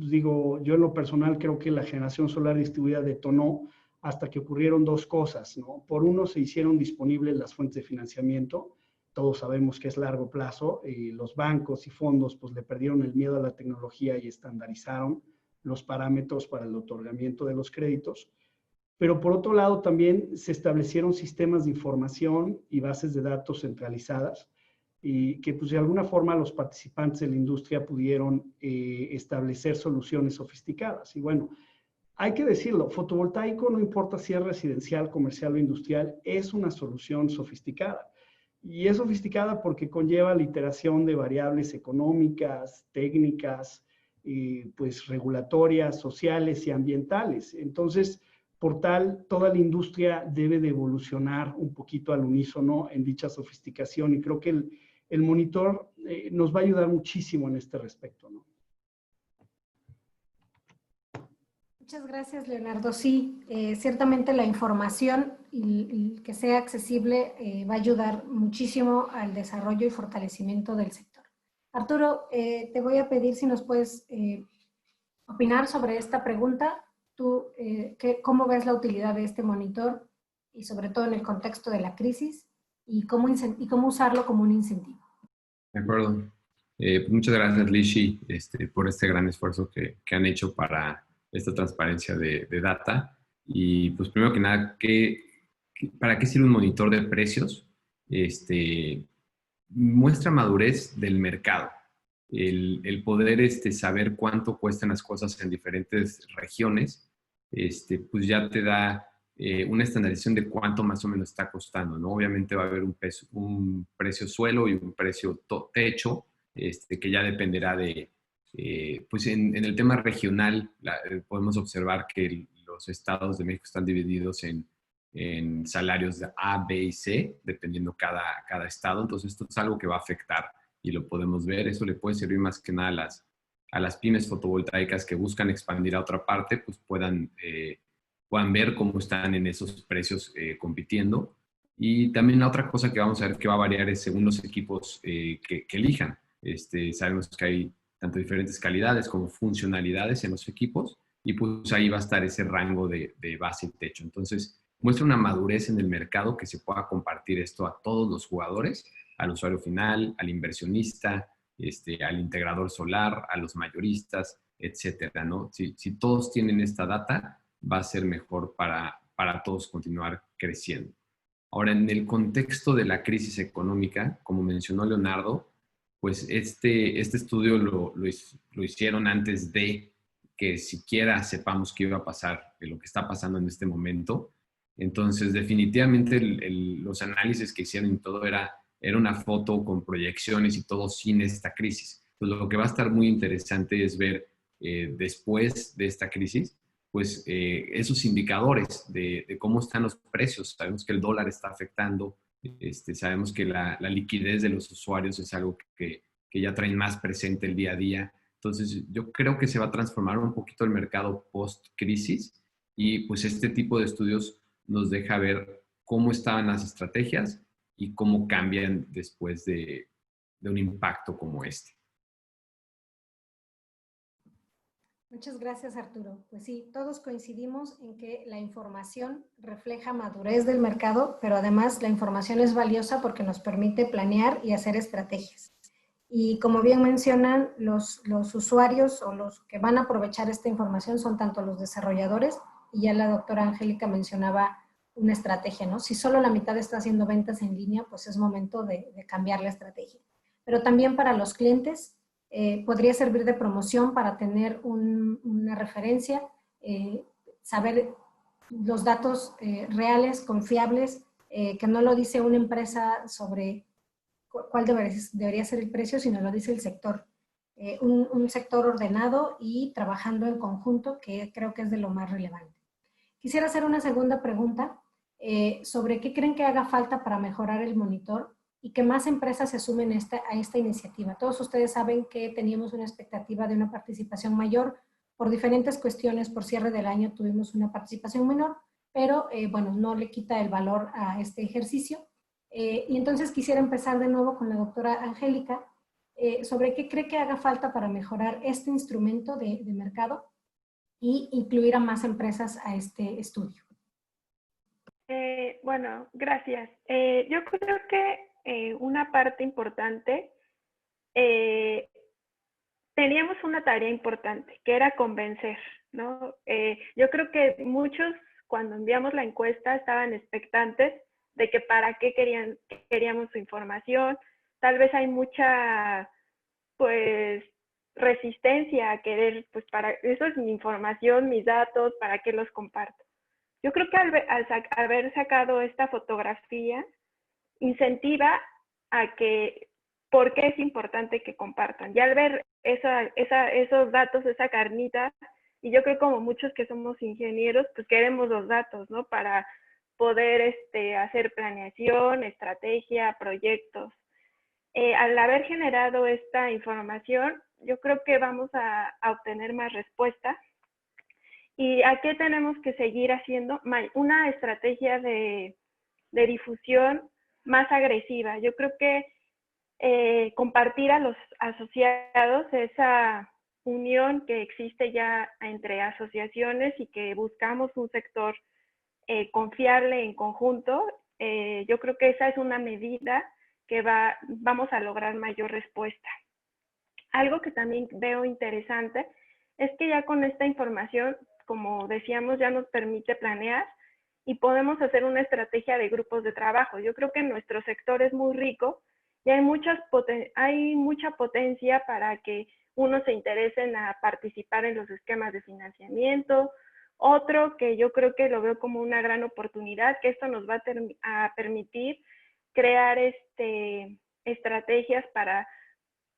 lo personal creo que la generación solar distribuida detonó hasta que ocurrieron dos cosas, ¿no? Por uno, se hicieron disponibles las fuentes de financiamiento. Todos sabemos que es largo plazo, los bancos y fondos pues le perdieron el miedo a la tecnología y estandarizaron los parámetros para el otorgamiento de los créditos. Pero por otro lado también se establecieron sistemas de información y bases de datos centralizadas y que pues de alguna forma los participantes de la industria pudieron establecer soluciones sofisticadas. Y bueno, hay que decirlo, fotovoltaico, no importa si es residencial, comercial o industrial, es una solución sofisticada. Y es sofisticada porque conlleva la iteración de variables económicas, técnicas, pues regulatorias, sociales y ambientales. Entonces, por tal, toda la industria debe de evolucionar un poquito al unísono en dicha sofisticación y creo que el monitor nos va a ayudar muchísimo en este respecto, ¿no? Muchas gracias, Leonardo. Sí, ciertamente la información y que sea accesible va a ayudar muchísimo al desarrollo y fortalecimiento del sector. Arturo, te voy a pedir si nos puedes opinar sobre esta pregunta. Tú, ¿cómo ves la utilidad de este monitor y sobre todo en el contexto de la crisis y cómo usarlo como un incentivo? De acuerdo. Pues muchas gracias, Lishi, por este gran esfuerzo que han hecho para esta transparencia de data. Y pues primero que nada, ¿para qué sirve un monitor de precios? Muestra madurez del mercado. El poder saber cuánto cuestan las cosas en diferentes regiones, pues ya te da una estandarización de cuánto más o menos está costando, ¿no? Obviamente va a haber un precio suelo y un precio techo, que ya dependerá de, pues en el tema regional, podemos observar que los estados de México están divididos en salarios de A, B y C, dependiendo cada estado. Entonces, esto es algo que va a afectar y lo podemos ver. Eso le puede servir más que nada a las pymes fotovoltaicas que buscan expandir a otra parte, pues puedan ver cómo están en esos precios compitiendo. Y también la otra cosa que vamos a ver que va a variar es según los equipos que elijan. Sabemos que hay tanto diferentes calidades como funcionalidades en los equipos y pues ahí va a estar ese rango de base y techo. Entonces, muestra una madurez en el mercado que se pueda compartir esto a todos los jugadores, al usuario final, al inversionista, al integrador solar, a los mayoristas, etcétera, ¿no? Si todos tienen esta data, va a ser mejor para todos continuar creciendo. Ahora, en el contexto de la crisis económica, como mencionó Leonardo, pues este estudio lo hicieron antes de que siquiera sepamos qué iba a pasar, de lo que está pasando en este momento. Entonces, definitivamente los análisis que hicieron y todo era una foto con proyecciones y todo sin esta crisis. Entonces, lo que va a estar muy interesante es ver después de esta crisis, pues esos indicadores de cómo están los precios. Sabemos que el dólar está afectando, sabemos que la liquidez de los usuarios es algo que ya traen más presente el día a día. Entonces, yo creo que se va a transformar un poquito el mercado post-crisis y pues este tipo de estudios nos deja ver cómo estaban las estrategias y cómo cambian después de un impacto como este. Muchas gracias, Arturo. Pues sí, todos coincidimos en que la información refleja madurez del mercado, pero además la información es valiosa porque nos permite planear y hacer estrategias. Y como bien mencionan, los usuarios o los que van a aprovechar esta información son tanto los desarrolladores, y ya la doctora Angélica mencionaba una estrategia, ¿no? Si solo la mitad está haciendo ventas en línea, pues es momento de cambiar la estrategia. Pero también para los clientes, podría servir de promoción para tener una referencia, saber los datos reales, confiables, que no lo dice una empresa sobre cuál debería ser el precio, sino lo dice el sector. Un sector ordenado y trabajando en conjunto, que creo que es de lo más relevante. Quisiera hacer una segunda pregunta sobre qué creen que haga falta para mejorar el monitor y que más empresas se sumen a esta iniciativa. Todos ustedes saben que teníamos una expectativa de una participación mayor. Por diferentes cuestiones, por cierre del año tuvimos una participación menor, pero bueno, no le quita el valor a este ejercicio. Y entonces quisiera empezar de nuevo con la doctora Angélica sobre qué cree que haga falta para mejorar este instrumento de mercado y incluir a más empresas a este estudio. Bueno, gracias. Yo creo que una parte importante, teníamos una tarea importante, que era convencer, ¿no? Yo creo que muchos, cuando enviamos la encuesta, estaban expectantes de que para qué queríamos su información, tal vez hay mucha, pues, resistencia a querer, pues, para, eso es mi información, mis datos, ¿para qué los comparto? Yo creo que al haber sacado esta fotografía, incentiva a que, ¿por qué es importante que compartan? Ya al ver esos datos, esa carnita, y yo creo como muchos que somos ingenieros, pues queremos los datos, ¿no? Para poder hacer planeación, estrategia, proyectos. Al haber generado esta información, yo creo que vamos a obtener más respuestas. ¿Y a qué tenemos que seguir haciendo? Una estrategia de difusión más agresiva. Yo creo que compartir a los asociados, esa unión que existe ya entre asociaciones y que buscamos un sector confiable en conjunto, yo creo que esa es una medida que vamos a lograr mayor respuesta. Algo que también veo interesante es que ya con esta información, como decíamos, ya nos permite planear y podemos hacer una estrategia de grupos de trabajo. Yo creo que nuestro sector es muy rico y hay mucha potencia para que unos se interesen a participar en los esquemas de financiamiento. Otro que yo creo que lo veo como una gran oportunidad, que esto nos va a permitir crear estrategias para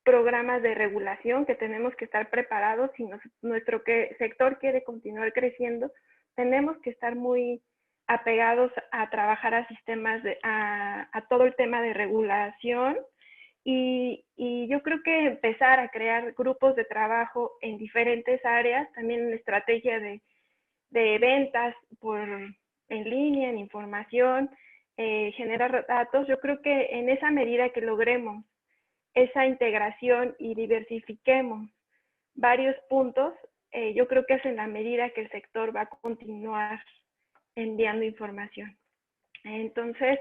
programas de regulación, que tenemos que estar preparados. Si nuestro sector quiere continuar creciendo, tenemos que estar muy apegados a trabajar a sistemas, a todo el tema de regulación. Y yo creo que empezar a crear grupos de trabajo en diferentes áreas, también en estrategia de ventas en línea, en información, generar datos. Yo creo que en esa medida que logremos esa integración y diversifiquemos varios puntos, yo creo que es en la medida que el sector va a continuar enviando información. Entonces,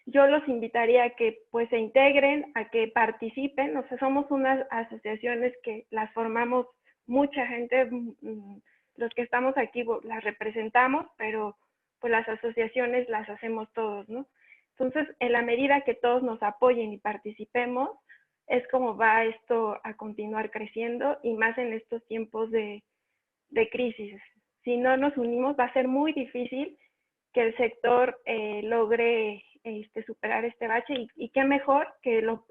yo los invitaría a que pues se integren, a que participen. O sea, somos unas asociaciones que las formamos mucha gente, los que estamos aquí las representamos, pero pues las asociaciones las hacemos todos, ¿no? Entonces, en la medida que todos nos apoyen y participemos, es como va esto a continuar creciendo, y más en estos tiempos de crisis. Si no nos unimos, va a ser muy difícil que el sector logre superar este bache, y qué mejor que lo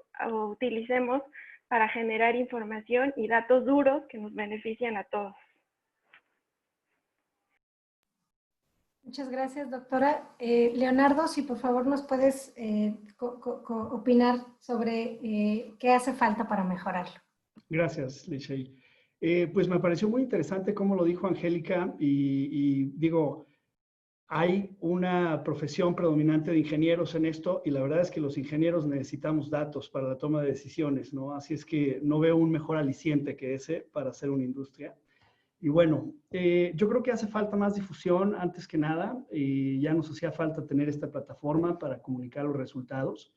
utilicemos para generar información y datos duros que nos benefician a todos. Muchas gracias, doctora. Leonardo, si por favor nos puedes opinar sobre qué hace falta para mejorarlo. Gracias, Lishey. Pues me pareció muy interesante cómo lo dijo Angélica, y digo, hay una profesión predominante de ingenieros en esto, y la verdad es que los ingenieros necesitamos datos para la toma de decisiones, ¿no? Así es que no veo un mejor aliciente que ese para hacer una industria. Y bueno, yo creo que hace falta más difusión antes que nada. Ya nos hacía falta tener esta plataforma para comunicar los resultados.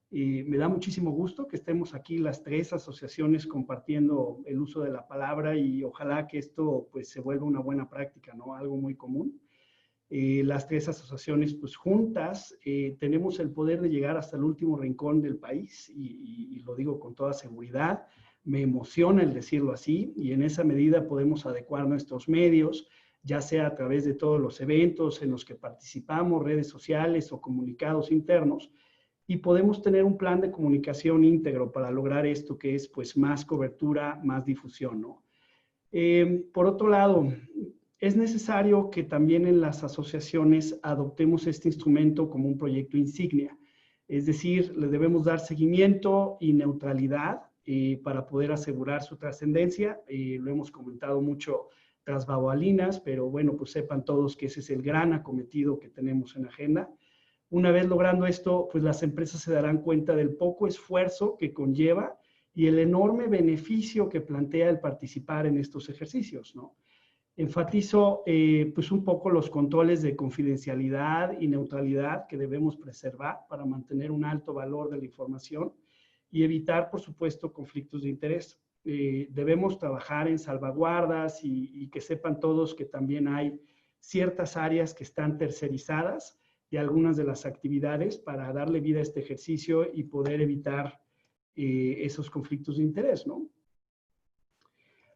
Me da muchísimo gusto que estemos aquí las tres asociaciones compartiendo el uso de la palabra, y ojalá que esto pues se vuelva una buena práctica, ¿no? Algo muy común. Las tres asociaciones pues juntas tenemos el poder de llegar hasta el último rincón del país, y lo digo con toda seguridad. Me emociona el decirlo así, y en esa medida podemos adecuar nuestros medios, ya sea a través de todos los eventos en los que participamos, redes sociales o comunicados internos, y podemos tener un plan de comunicación íntegro para lograr esto, que es pues más cobertura, más difusión, ¿no? Por otro lado, es necesario que también en las asociaciones adoptemos este instrumento como un proyecto insignia, es decir, le debemos dar seguimiento y neutralidad para poder asegurar su trascendencia. Lo hemos comentado mucho tras bambalinas, pero bueno, pues sepan todos que ese es el gran acometido que tenemos en agenda. Una vez logrando esto, pues las empresas se darán cuenta del poco esfuerzo que conlleva y el enorme beneficio que plantea el participar en estos ejercicios, ¿no? Enfatizo pues un poco los controles de confidencialidad y neutralidad que debemos preservar para mantener un alto valor de la información y evitar, por supuesto, conflictos de interés. Debemos trabajar en salvaguardas y que sepan todos que también hay ciertas áreas que están tercerizadas de algunas de las actividades para darle vida a este ejercicio y poder evitar esos conflictos de interés, ¿no?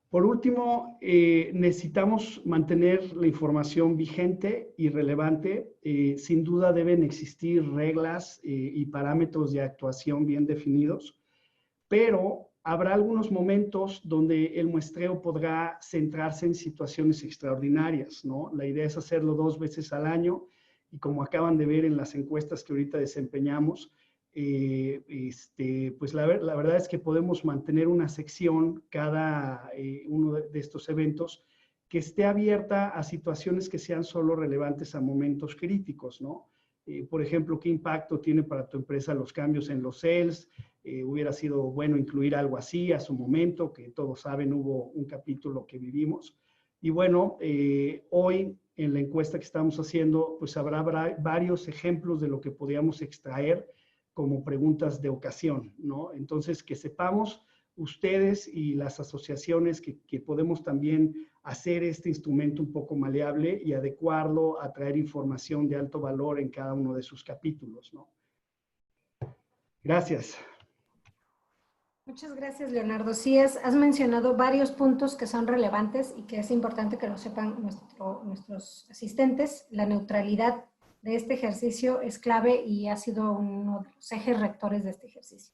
Por último, necesitamos mantener la información vigente y relevante. Sin duda deben existir reglas y parámetros de actuación bien definidos, pero habrá algunos momentos donde el muestreo podrá centrarse en situaciones extraordinarias, ¿no? La idea es hacerlo 2 veces al año y como acaban de ver en las encuestas que ahorita desempeñamos, pues la verdad es que podemos mantener una sección cada uno de estos eventos que esté abierta a situaciones que sean solo relevantes a momentos críticos, ¿no? Por ejemplo, ¿qué impacto tiene para tu empresa los cambios en los sales? Hubiera sido bueno incluir algo así a su momento, que todos saben, hubo un capítulo que vivimos. Y bueno, hoy en la encuesta que estamos haciendo, pues habrá varios ejemplos de lo que podríamos extraer como preguntas de ocasión, ¿no? Entonces, que sepamos ustedes y las asociaciones que podemos también hacer este instrumento un poco maleable y adecuarlo a traer información de alto valor en cada uno de sus capítulos, ¿no? Gracias. Muchas gracias, Leonardo. Sí, has mencionado varios puntos que son relevantes y que es importante que lo sepan nuestros asistentes. La neutralidad de este ejercicio es clave y ha sido uno de los ejes rectores de este ejercicio.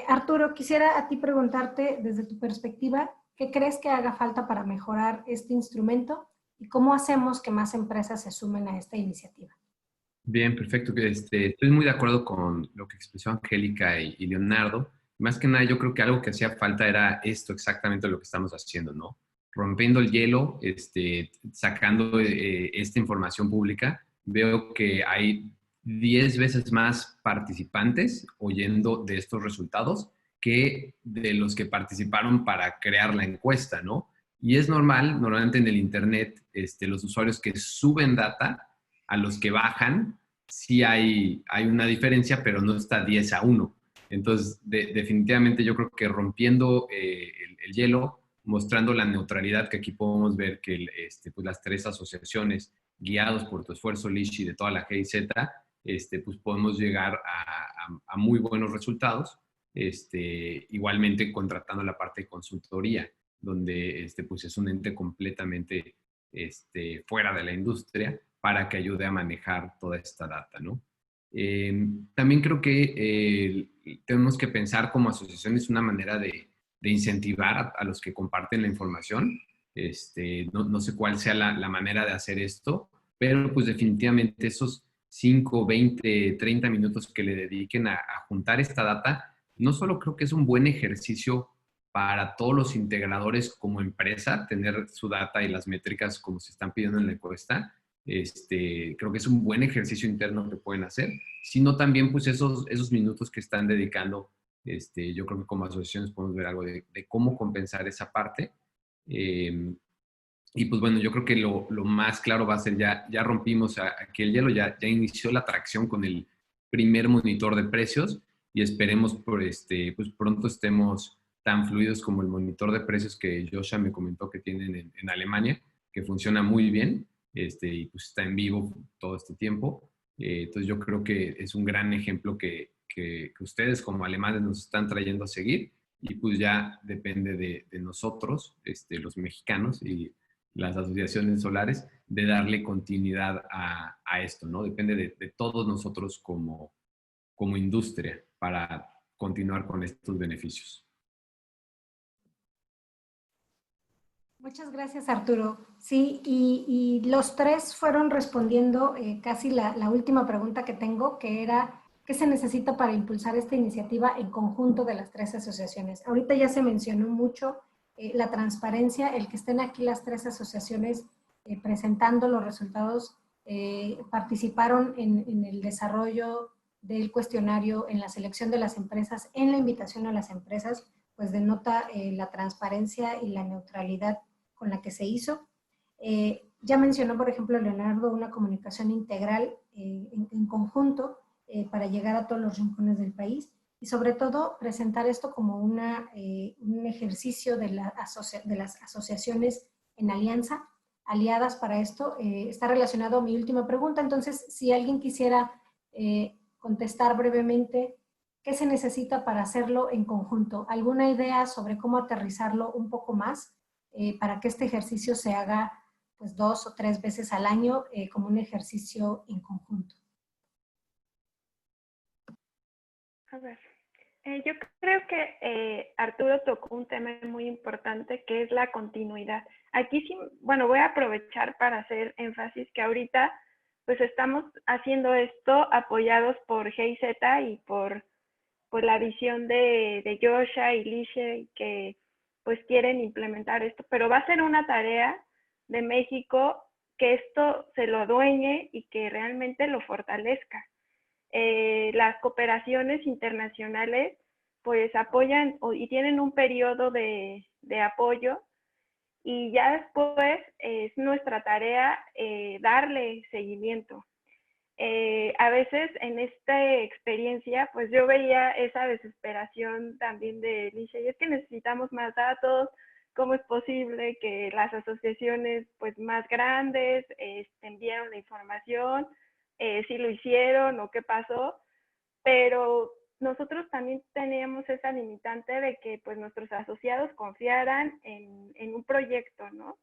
Arturo, quisiera a ti preguntarte desde tu perspectiva, ¿qué crees que haga falta para mejorar este instrumento y cómo hacemos que más empresas se sumen a esta iniciativa? Bien, perfecto. Estoy muy de acuerdo con lo que expresó Angélica y Leonardo. Más que nada, yo creo que algo que hacía falta era esto exactamente lo que estamos haciendo, ¿no? Rompiendo el hielo, sacando esta información pública, veo que hay 10 veces más participantes oyendo de estos resultados que de los que participaron para crear la encuesta, ¿no? Y es normal, normalmente en el Internet, los usuarios que suben data a los que bajan, sí hay una diferencia, pero no está 10-1. Entonces, definitivamente yo creo que rompiendo el hielo, mostrando la neutralidad, que aquí podemos ver que pues las 3 asociaciones, guiados por tu esfuerzo, Lishi, de toda la GIZ, pues podemos llegar a muy buenos resultados, igualmente contratando la parte de consultoría, donde pues es un ente completamente fuera de la industria para que ayude a manejar toda esta data, ¿no? También creo que tenemos que pensar como asociaciones una manera de incentivar a los que comparten la información. No sé cuál sea la manera de hacer esto, pero pues definitivamente esos 5, 20, 30 minutos que le dediquen a juntar esta data, no solo creo que es un buen ejercicio para todos los integradores como empresa, tener su data y las métricas como se están pidiendo en la encuesta, creo que es un buen ejercicio interno que pueden hacer, sino también pues esos minutos que están dedicando, yo creo que como asociaciones podemos ver algo de cómo compensar esa parte. Y pues bueno, yo creo que lo más claro va a ser ya rompimos aquí el hielo, ya inició la tracción con el primer monitor de precios y esperemos pues pronto estemos tan fluidos como el monitor de precios que Joshua me comentó que tienen en Alemania, que funciona muy bien, y pues está en vivo todo este tiempo. Entonces yo creo que es un gran ejemplo que ustedes como alemanes nos están trayendo a seguir y pues ya depende de nosotros, los mexicanos y las asociaciones solares, de darle continuidad a esto, ¿no? Depende de todos nosotros como industria para continuar con estos beneficios. Muchas gracias, Arturo. Sí, y los 3 fueron respondiendo casi la última pregunta que tengo, que era, ¿qué se necesita para impulsar esta iniciativa en conjunto de las 3 asociaciones? Ahorita ya se mencionó mucho la transparencia, el que estén aquí las 3 asociaciones presentando los resultados, participaron en el desarrollo del cuestionario, en la selección de las empresas, en la invitación a las empresas, pues denota la transparencia y la neutralidad con la que se hizo. Ya mencionó, por ejemplo, Leonardo, una comunicación integral en conjunto para llegar a todos los rincones del país y sobre todo presentar esto como un ejercicio de las asociaciones en alianza, aliadas para esto. Está relacionado a mi última pregunta, entonces si alguien quisiera contestar brevemente ¿qué se necesita para hacerlo en conjunto? ¿Alguna idea sobre cómo aterrizarlo un poco más para que este ejercicio se haga pues 2 o 3 veces al año como un ejercicio en conjunto? A ver, yo creo que Arturo tocó un tema muy importante que es la continuidad. Aquí sí, bueno, voy a aprovechar para hacer énfasis que ahorita pues estamos haciendo esto apoyados por GIZ y por la visión de Joshua y Lice que pues quieren implementar esto, pero va a ser una tarea de México que esto se lo adueñe y que realmente lo fortalezca. Las cooperaciones internacionales pues apoyan y tienen un periodo de apoyo y ya después es nuestra tarea darle seguimiento. A veces en esta experiencia, pues yo veía esa desesperación también de Lice, y es que necesitamos más datos, ¿cómo es posible que las asociaciones pues más grandes enviaron la información, si lo hicieron o qué pasó? Pero nosotros también teníamos esa limitante de que pues nuestros asociados confiaran en un proyecto, ¿no?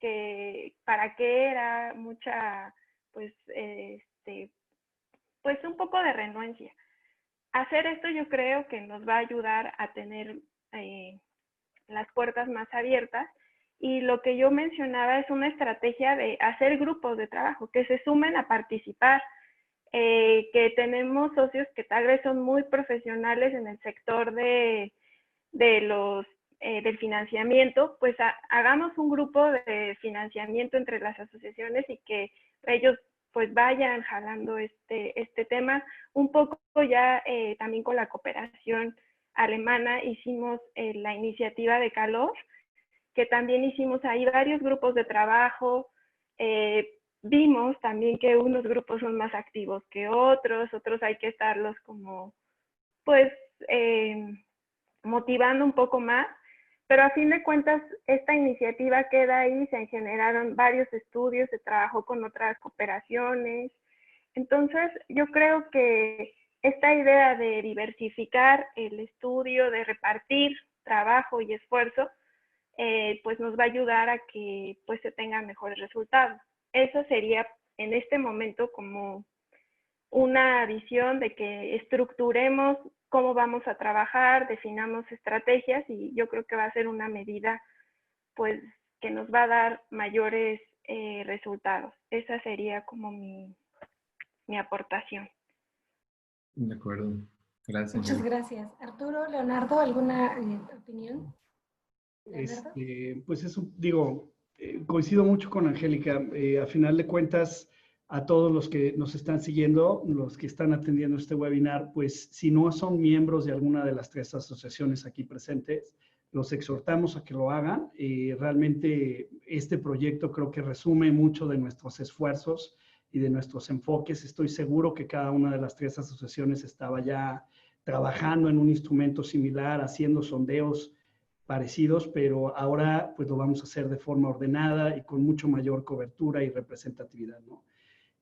Que para qué era mucha, pues, pues un poco de renuencia. Hacer esto yo creo que nos va a ayudar a tener las puertas más abiertas y lo que yo mencionaba es una estrategia de hacer grupos de trabajo que se sumen a participar, que tenemos socios que tal vez son muy profesionales en el sector del financiamiento, pues hagamos un grupo de financiamiento entre las asociaciones y que ellos pues vayan jalando este tema. Un poco ya también con la cooperación alemana hicimos la iniciativa de Calor, que también hicimos ahí varios grupos de trabajo. Vimos también que unos grupos son más activos que otros hay que estarlos como pues motivando un poco más, pero a fin de cuentas esta iniciativa queda ahí, se generaron varios estudios, se trabajó con otras cooperaciones. Entonces yo creo que esta idea de diversificar el estudio, de repartir trabajo y esfuerzo, pues nos va a ayudar a que pues se tengan mejores resultados. Eso sería en este momento como una visión de que estructuremos cómo vamos a trabajar, definamos estrategias y yo creo que va a ser una medida pues que nos va a dar mayores resultados. Esa sería como mi aportación. De acuerdo. Gracias. Muchas gracias. Arturo, Leonardo, ¿alguna opinión? Pues eso, digo, coincido mucho con Angélica. A final de cuentas, a todos los que nos están siguiendo, los que están atendiendo este webinar, pues si no son miembros de alguna de las 3 asociaciones aquí presentes, los exhortamos a que lo hagan. Realmente este proyecto creo que resume mucho de nuestros esfuerzos y de nuestros enfoques. Estoy seguro que cada una de las 3 asociaciones estaba ya trabajando en un instrumento similar, haciendo sondeos parecidos, pero ahora pues lo vamos a hacer de forma ordenada y con mucho mayor cobertura y representatividad, ¿no?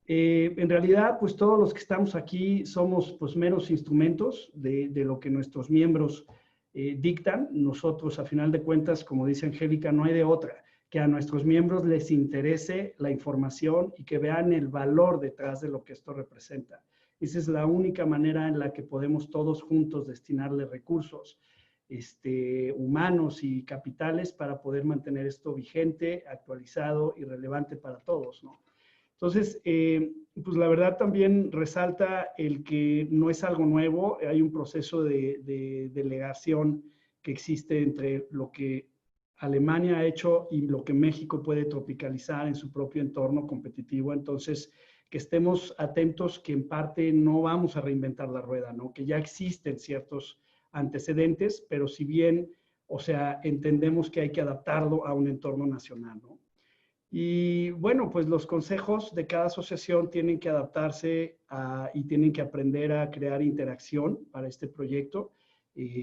En realidad, pues todos los que estamos aquí somos pues meros instrumentos de lo que nuestros miembros dictan. Nosotros, a final de cuentas, como dice Angélica, no hay de otra, que a nuestros miembros les interese la información y que vean el valor detrás de lo que esto representa. Esa es la única manera en la que podemos todos juntos destinarle recursos humanos y capitales para poder mantener esto vigente, actualizado y relevante para todos, ¿no? Entonces, pues la verdad también resalta el que no es algo nuevo, hay un proceso de delegación que existe entre lo que Alemania ha hecho y lo que México puede tropicalizar en su propio entorno competitivo. Entonces, que estemos atentos que en parte no vamos a reinventar la rueda, ¿no? Que ya existen ciertos antecedentes, pero si bien, o sea, entendemos que hay que adaptarlo a un entorno nacional, ¿no? Y bueno, pues los consejos de cada asociación tienen que adaptarse y tienen que aprender a crear interacción para este proyecto.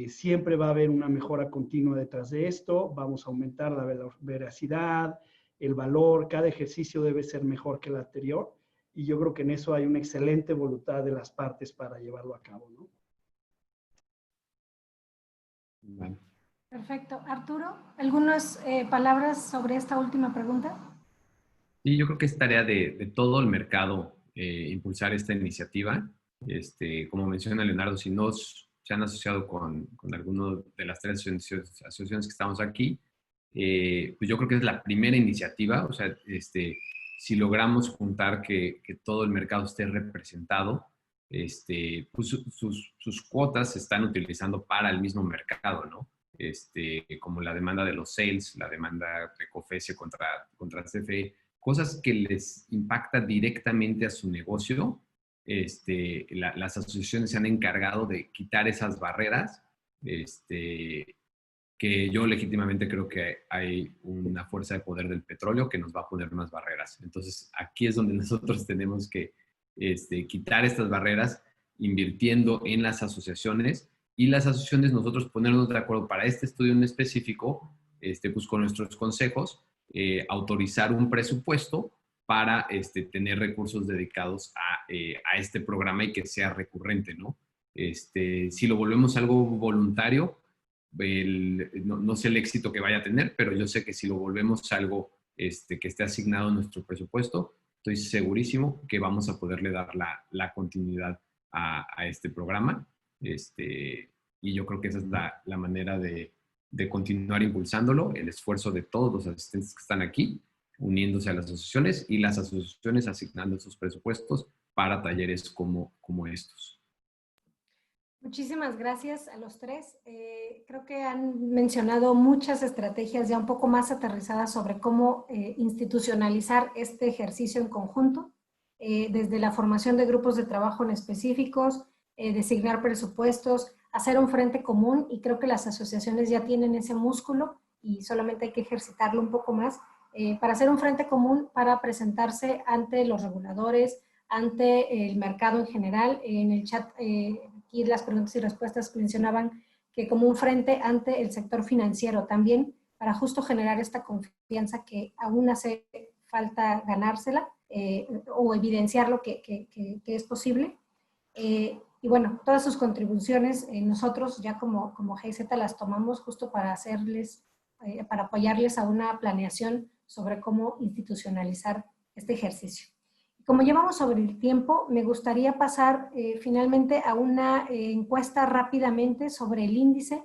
Siempre va a haber una mejora continua detrás de esto, vamos a aumentar la veracidad, el valor, cada ejercicio debe ser mejor que el anterior y yo creo que en eso hay una excelente voluntad de las partes para llevarlo a cabo, ¿no? Vale. Perfecto. Arturo, ¿algunas palabras sobre esta última pregunta? Y yo creo que es tarea de todo el mercado impulsar esta iniciativa. Como menciona Leonardo, si no se han asociado con alguno de las tres asociaciones que estamos aquí, pues yo creo que es la primera iniciativa. O sea, si logramos juntar que todo el mercado esté representado, pues sus cuotas se están utilizando para el mismo mercado, ¿no? Como la demanda de los sales, la demanda de COFESE contra CFE, cosas que les impacta directamente a su negocio. Las asociaciones se han encargado de quitar esas barreras, que yo legítimamente creo que hay una fuerza de poder del petróleo que nos va a poner unas barreras. Entonces, aquí es donde nosotros tenemos que quitar estas barreras invirtiendo en las asociaciones, y las asociaciones nosotros ponernos de acuerdo para este estudio en específico, pues con nuestros consejos, autorizar un presupuesto para tener recursos dedicados a este programa y que sea recurrente, ¿no? Si lo volvemos algo voluntario, no sé el éxito que vaya a tener, pero yo sé que si lo volvemos algo que esté asignado a nuestro presupuesto, estoy segurísimo que vamos a poderle dar la continuidad a este programa. Y yo creo que esa es la manera de continuar impulsándolo, el esfuerzo de todos los asistentes que están aquí, uniéndose a las asociaciones, y las asociaciones asignando sus presupuestos para talleres como estos. Muchísimas gracias a los tres. Creo que han mencionado muchas estrategias ya un poco más aterrizadas sobre cómo institucionalizar este ejercicio en conjunto, desde la formación de grupos de trabajo en específicos, designar presupuestos, hacer un frente común, y creo que las asociaciones ya tienen ese músculo y solamente hay que ejercitarlo un poco más para hacer un frente común, para presentarse ante los reguladores, ante el mercado en general. En el chat aquí las preguntas y respuestas mencionaban que como un frente ante el sector financiero también, para justo generar esta confianza que aún hace falta ganársela, o evidenciar lo que es posible. Y bueno, todas sus contribuciones, nosotros ya como GIZ las tomamos justo para hacerles, para apoyarles a una planeación sobre cómo institucionalizar este ejercicio. Como llevamos sobre el tiempo, me gustaría pasar finalmente a una encuesta rápidamente sobre el índice,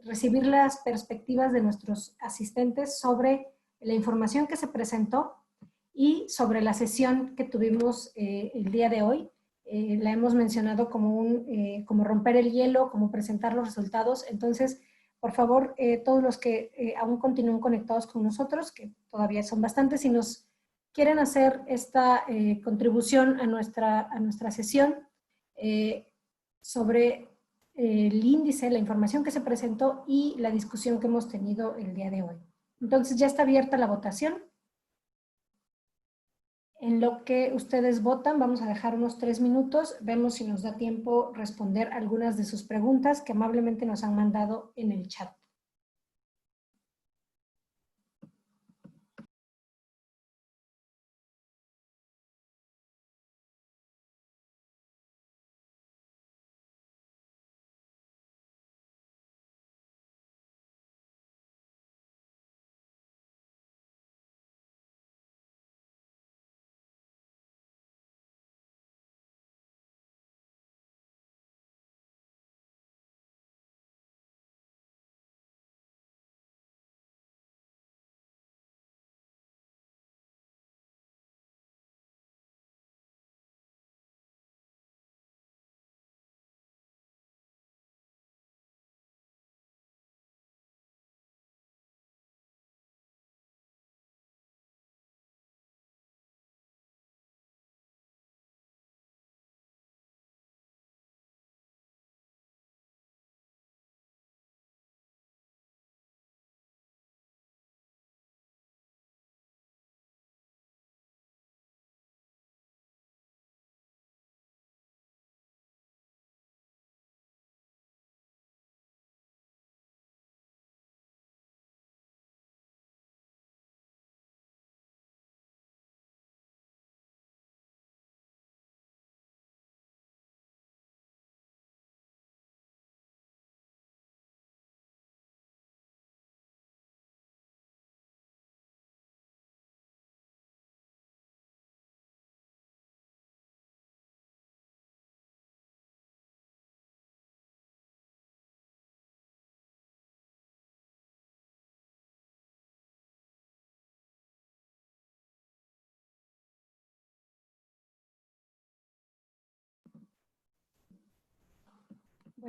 recibir las perspectivas de nuestros asistentes sobre la información que se presentó y sobre la sesión que tuvimos el día de hoy. La hemos mencionado como romper el hielo, como presentar los resultados. Entonces, por favor, todos los que aún continúen conectados con nosotros, que todavía son bastantes, si nos quieren hacer esta contribución a nuestra sesión sobre el índice, la información que se presentó y la discusión que hemos tenido el día de hoy. Entonces, ya está abierta la votación. En lo que ustedes votan, vamos a dejar unos 3 minutos. Vemos si nos da tiempo responder algunas de sus preguntas que amablemente nos han mandado en el chat.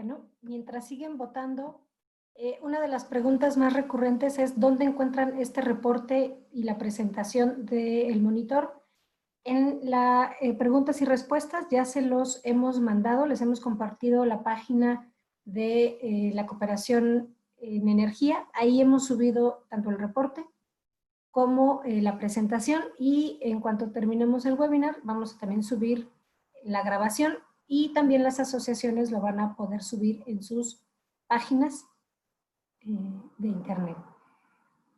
Bueno, mientras siguen votando, una de las preguntas más recurrentes es ¿dónde encuentran este reporte y la presentación del monitor? En la preguntas y respuestas ya se los hemos mandado, les hemos compartido la página de la cooperación en energía. Ahí hemos subido tanto el reporte como la presentación y en cuanto terminemos el webinar vamos a también subir la grabación y también las asociaciones lo van a poder subir en sus páginas de internet.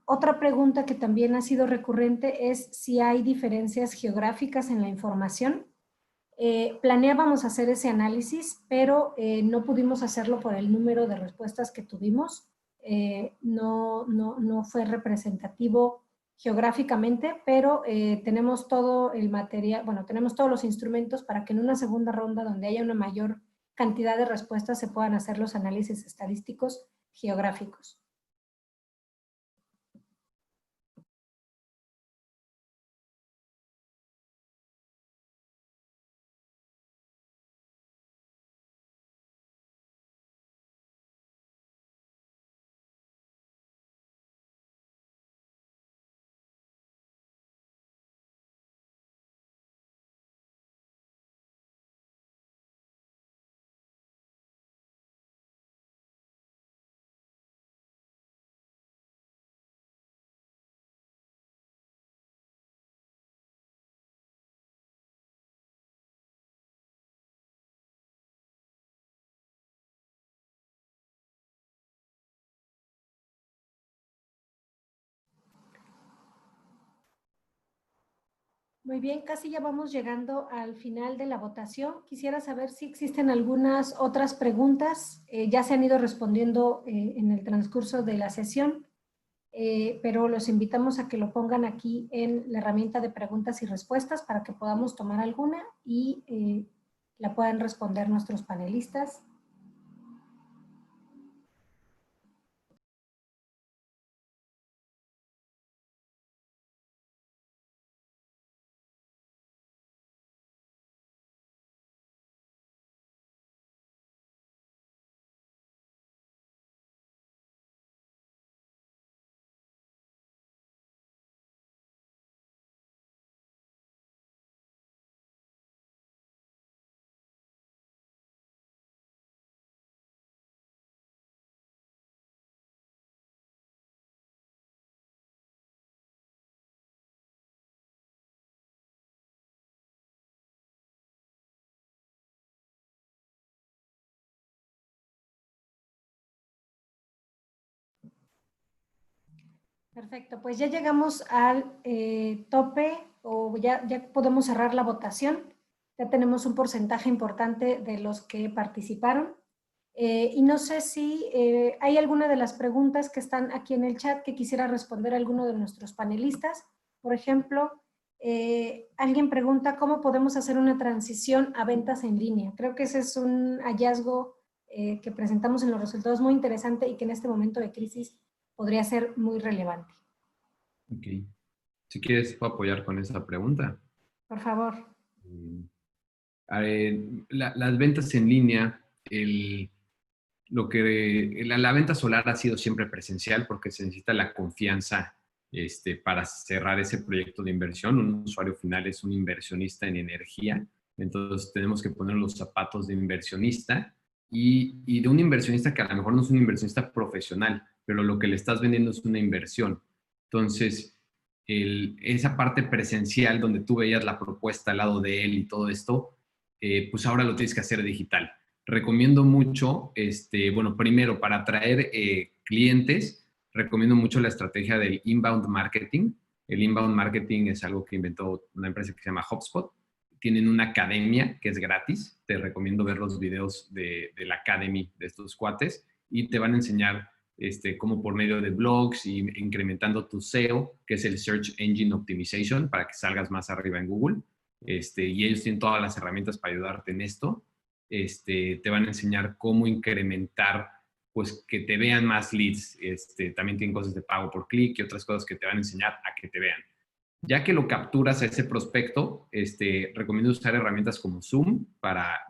Otra pregunta que también ha sido recurrente es si hay diferencias geográficas en la información. Planeábamos hacer ese análisis, pero no pudimos hacerlo por el número de respuestas que tuvimos. No fue representativo geográficamente, pero tenemos todo el material, bueno, tenemos todos los instrumentos para que en una segunda ronda donde haya una mayor cantidad de respuestas se puedan hacer los análisis estadísticos geográficos. Muy bien, casi ya vamos llegando al final de la votación. Quisiera saber si existen algunas otras preguntas. Ya se han ido respondiendo en el transcurso de la sesión, pero los invitamos a que lo pongan aquí en la herramienta de preguntas y respuestas para que podamos tomar alguna y la puedan responder nuestros panelistas. Perfecto, pues ya llegamos al tope o ya podemos cerrar la votación. Ya tenemos un porcentaje importante de los que participaron. Y no sé si hay alguna de las preguntas que están aquí en el chat que quisiera responder a alguno de nuestros panelistas. Por ejemplo, alguien pregunta cómo podemos hacer una transición a ventas en línea. Creo que ese es un hallazgo que presentamos en los resultados muy interesante y que en este momento de crisis podría ser muy relevante. Ok. Si quieres, puedo apoyar con esa pregunta. Por favor. Las ventas en línea, la venta solar ha sido siempre presencial porque se necesita la confianza para cerrar ese proyecto de inversión. Un usuario final es un inversionista en energía, entonces tenemos que poner los zapatos de inversionista y de un inversionista que a lo mejor no es un inversionista profesional, pero lo que le estás vendiendo es una inversión. Entonces, esa parte presencial donde tú veías la propuesta al lado de él y todo esto, pues ahora lo tienes que hacer digital. Recomiendo mucho, bueno, primero para atraer clientes, recomiendo mucho la estrategia del inbound marketing. El inbound marketing es algo que inventó una empresa que se llama HubSpot. Tienen una academia que es gratis. Te recomiendo ver los videos de la academy de estos cuates y te van a enseñar cómo por medio de blogs y incrementando tu SEO, que es el Search Engine Optimization, para que salgas más arriba en Google. Y ellos tienen todas las herramientas para ayudarte en esto. Te van a enseñar cómo incrementar, pues que te vean más leads. También tienen cosas de pago por clic y otras cosas que te van a enseñar a que te vean. Ya que lo capturas a ese prospecto, recomiendo usar herramientas como Zoom para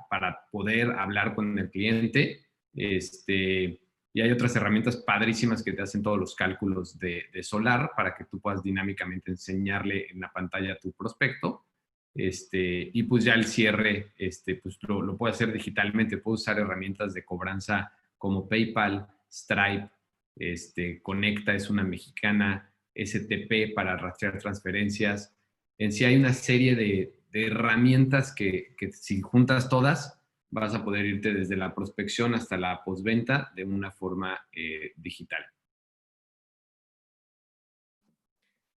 poder hablar con el cliente. Y hay otras herramientas padrísimas que te hacen todos los cálculos de solar para que tú puedas dinámicamente enseñarle en la pantalla a tu prospecto. Y pues ya el cierre, pues lo puedo hacer digitalmente. Puedo usar herramientas de cobranza como PayPal, Stripe, Conecta es una mexicana, STP para rastrear transferencias. En sí hay una serie de herramientas que si juntas todas, vas a poder irte desde la prospección hasta la postventa de una forma digital.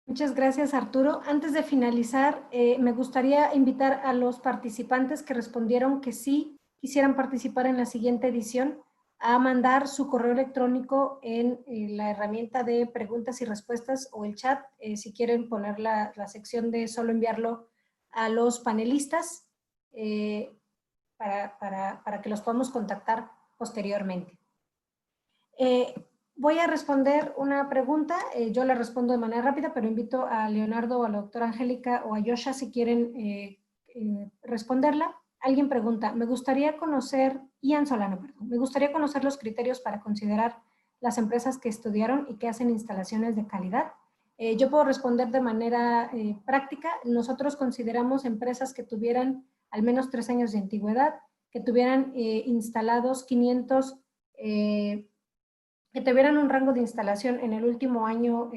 Muchas gracias, Arturo. Antes de finalizar, me gustaría invitar a los participantes que respondieron que sí quisieran participar en la siguiente edición a mandar su correo electrónico en la herramienta de preguntas y respuestas o el chat, si quieren poner la sección de solo enviarlo a los panelistas para que los podamos contactar posteriormente. Voy a responder una pregunta, yo la respondo de manera rápida, pero invito a Leonardo o a la doctora Angélica o a Yosha si quieren responderla. Alguien pregunta, me gustaría conocer los criterios para considerar las empresas que estudiaron y que hacen instalaciones de calidad. Yo puedo responder de manera práctica. Nosotros consideramos empresas que tuvieran al menos 3 años de antigüedad, que tuvieran instalados 500 que tuvieran un rango de instalación en el último año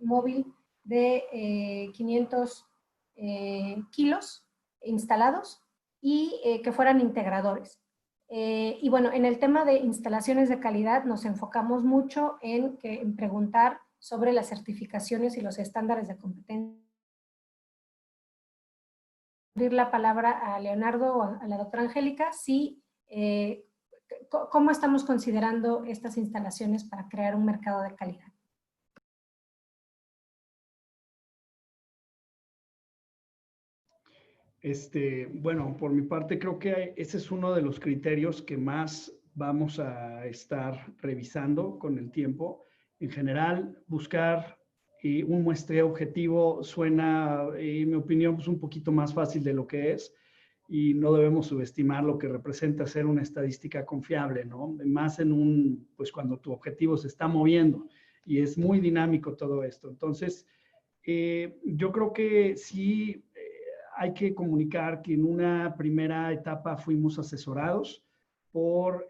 móvil de 500 kilos instalados y que fueran integradores. Y bueno, en el tema de instalaciones de calidad nos enfocamos mucho en preguntar sobre las certificaciones y los estándares de competencia. Abrir la palabra a Leonardo o a la doctora Angélica, si ¿cómo estamos considerando estas instalaciones para crear un mercado de calidad? Bueno, por mi parte creo que ese es uno de los criterios que más vamos a estar revisando con el tiempo. En general, buscar un muestreo objetivo suena, en mi opinión, pues un poquito más fácil de lo que es, y no debemos subestimar lo que representa ser una estadística confiable, ¿no? Más pues cuando tu objetivo se está moviendo y es muy dinámico todo esto. Entonces, yo creo que sí hay que comunicar que en una primera etapa fuimos asesorados por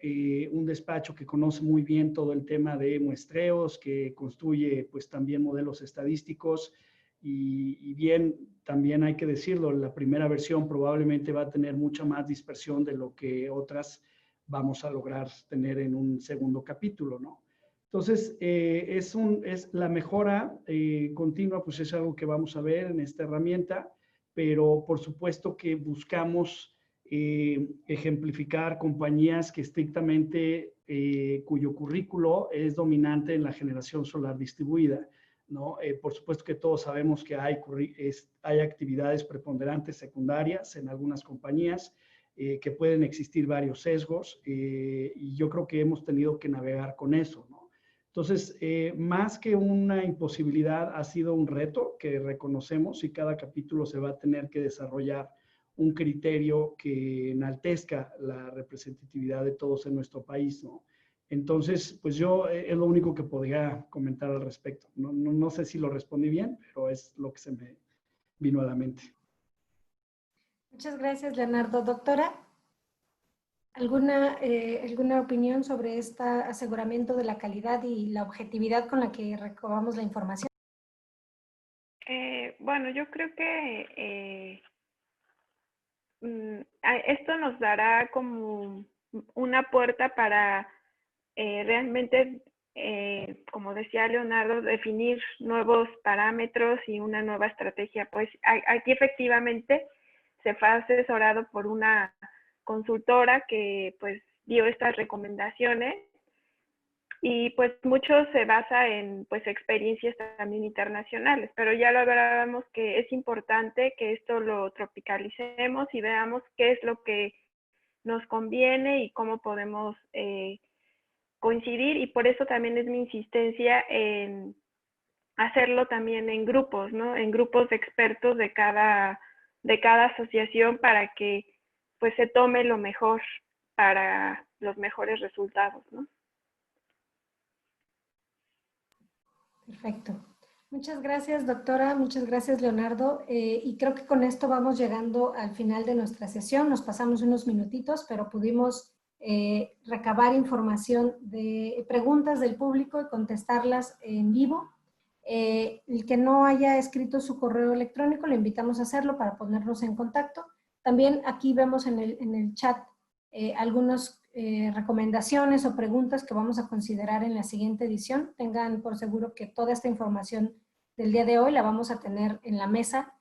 un despacho que conoce muy bien todo el tema de muestreos, que construye pues también modelos estadísticos y bien, también hay que decirlo, la primera versión probablemente va a tener mucha más dispersión de lo que otras vamos a lograr tener en un segundo capítulo, ¿no? Entonces, es la mejora continua, pues es algo que vamos a ver en esta herramienta, pero por supuesto que buscamos ejemplificar compañías que estrictamente, cuyo currículo es dominante en la generación solar distribuida, ¿no? Por supuesto que todos sabemos que hay actividades preponderantes secundarias en algunas compañías, que pueden existir varios sesgos, y yo creo que hemos tenido que navegar con eso, ¿no? Entonces, más que una imposibilidad, ha sido un reto que reconocemos y cada capítulo se va a tener que desarrollar un criterio que enaltezca la representatividad de todos en nuestro país, ¿no? Entonces, pues yo es lo único que podría comentar al respecto. No sé si lo respondí bien, pero es lo que se me vino a la mente. Muchas gracias, Leonardo. Doctora, ¿alguna opinión sobre este aseguramiento de la calidad y la objetividad con la que recabamos la información? Bueno, yo creo que esto nos dará como una puerta para realmente, como decía Leonardo, definir nuevos parámetros y una nueva estrategia. Pues aquí efectivamente se fue asesorado por una consultora que pues dio estas recomendaciones y pues mucho se basa en pues experiencias también internacionales, pero ya lo hablábamos que es importante que esto lo tropicalicemos y veamos qué es lo que nos conviene y cómo podemos coincidir, y por eso también es mi insistencia en hacerlo también en grupos, ¿no? En grupos de expertos de cada asociación para que pues se tome lo mejor para los mejores resultados, ¿no? Perfecto. Muchas gracias, doctora. Muchas gracias, Leonardo. Y creo que con esto vamos llegando al final de nuestra sesión. Nos pasamos unos minutitos, pero pudimos recabar información de preguntas del público y contestarlas en vivo. El que no haya escrito su correo electrónico, le invitamos a hacerlo para ponernos en contacto. También aquí vemos en el chat algunas recomendaciones o preguntas que vamos a considerar en la siguiente edición. Tengan por seguro que toda esta información del día de hoy la vamos a tener en la mesa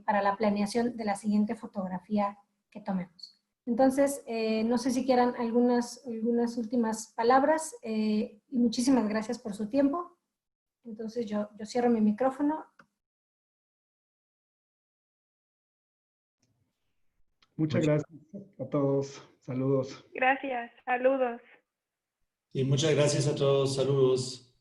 para la planeación de la siguiente fotografía que tomemos. Entonces, no sé si quieran algunas últimas palabras y muchísimas gracias por su tiempo. Entonces, yo cierro mi micrófono. Muchas gracias a todos. Saludos. Gracias, saludos. Sí, muchas gracias a todos. Saludos.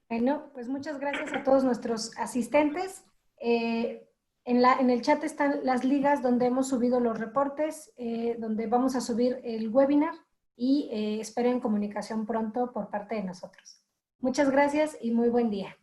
Bueno, pues muchas gracias a todos nuestros asistentes. En el chat están las ligas donde hemos subido los reportes, donde vamos a subir el webinar y esperen comunicación pronto por parte de nosotros. Muchas gracias y muy buen día.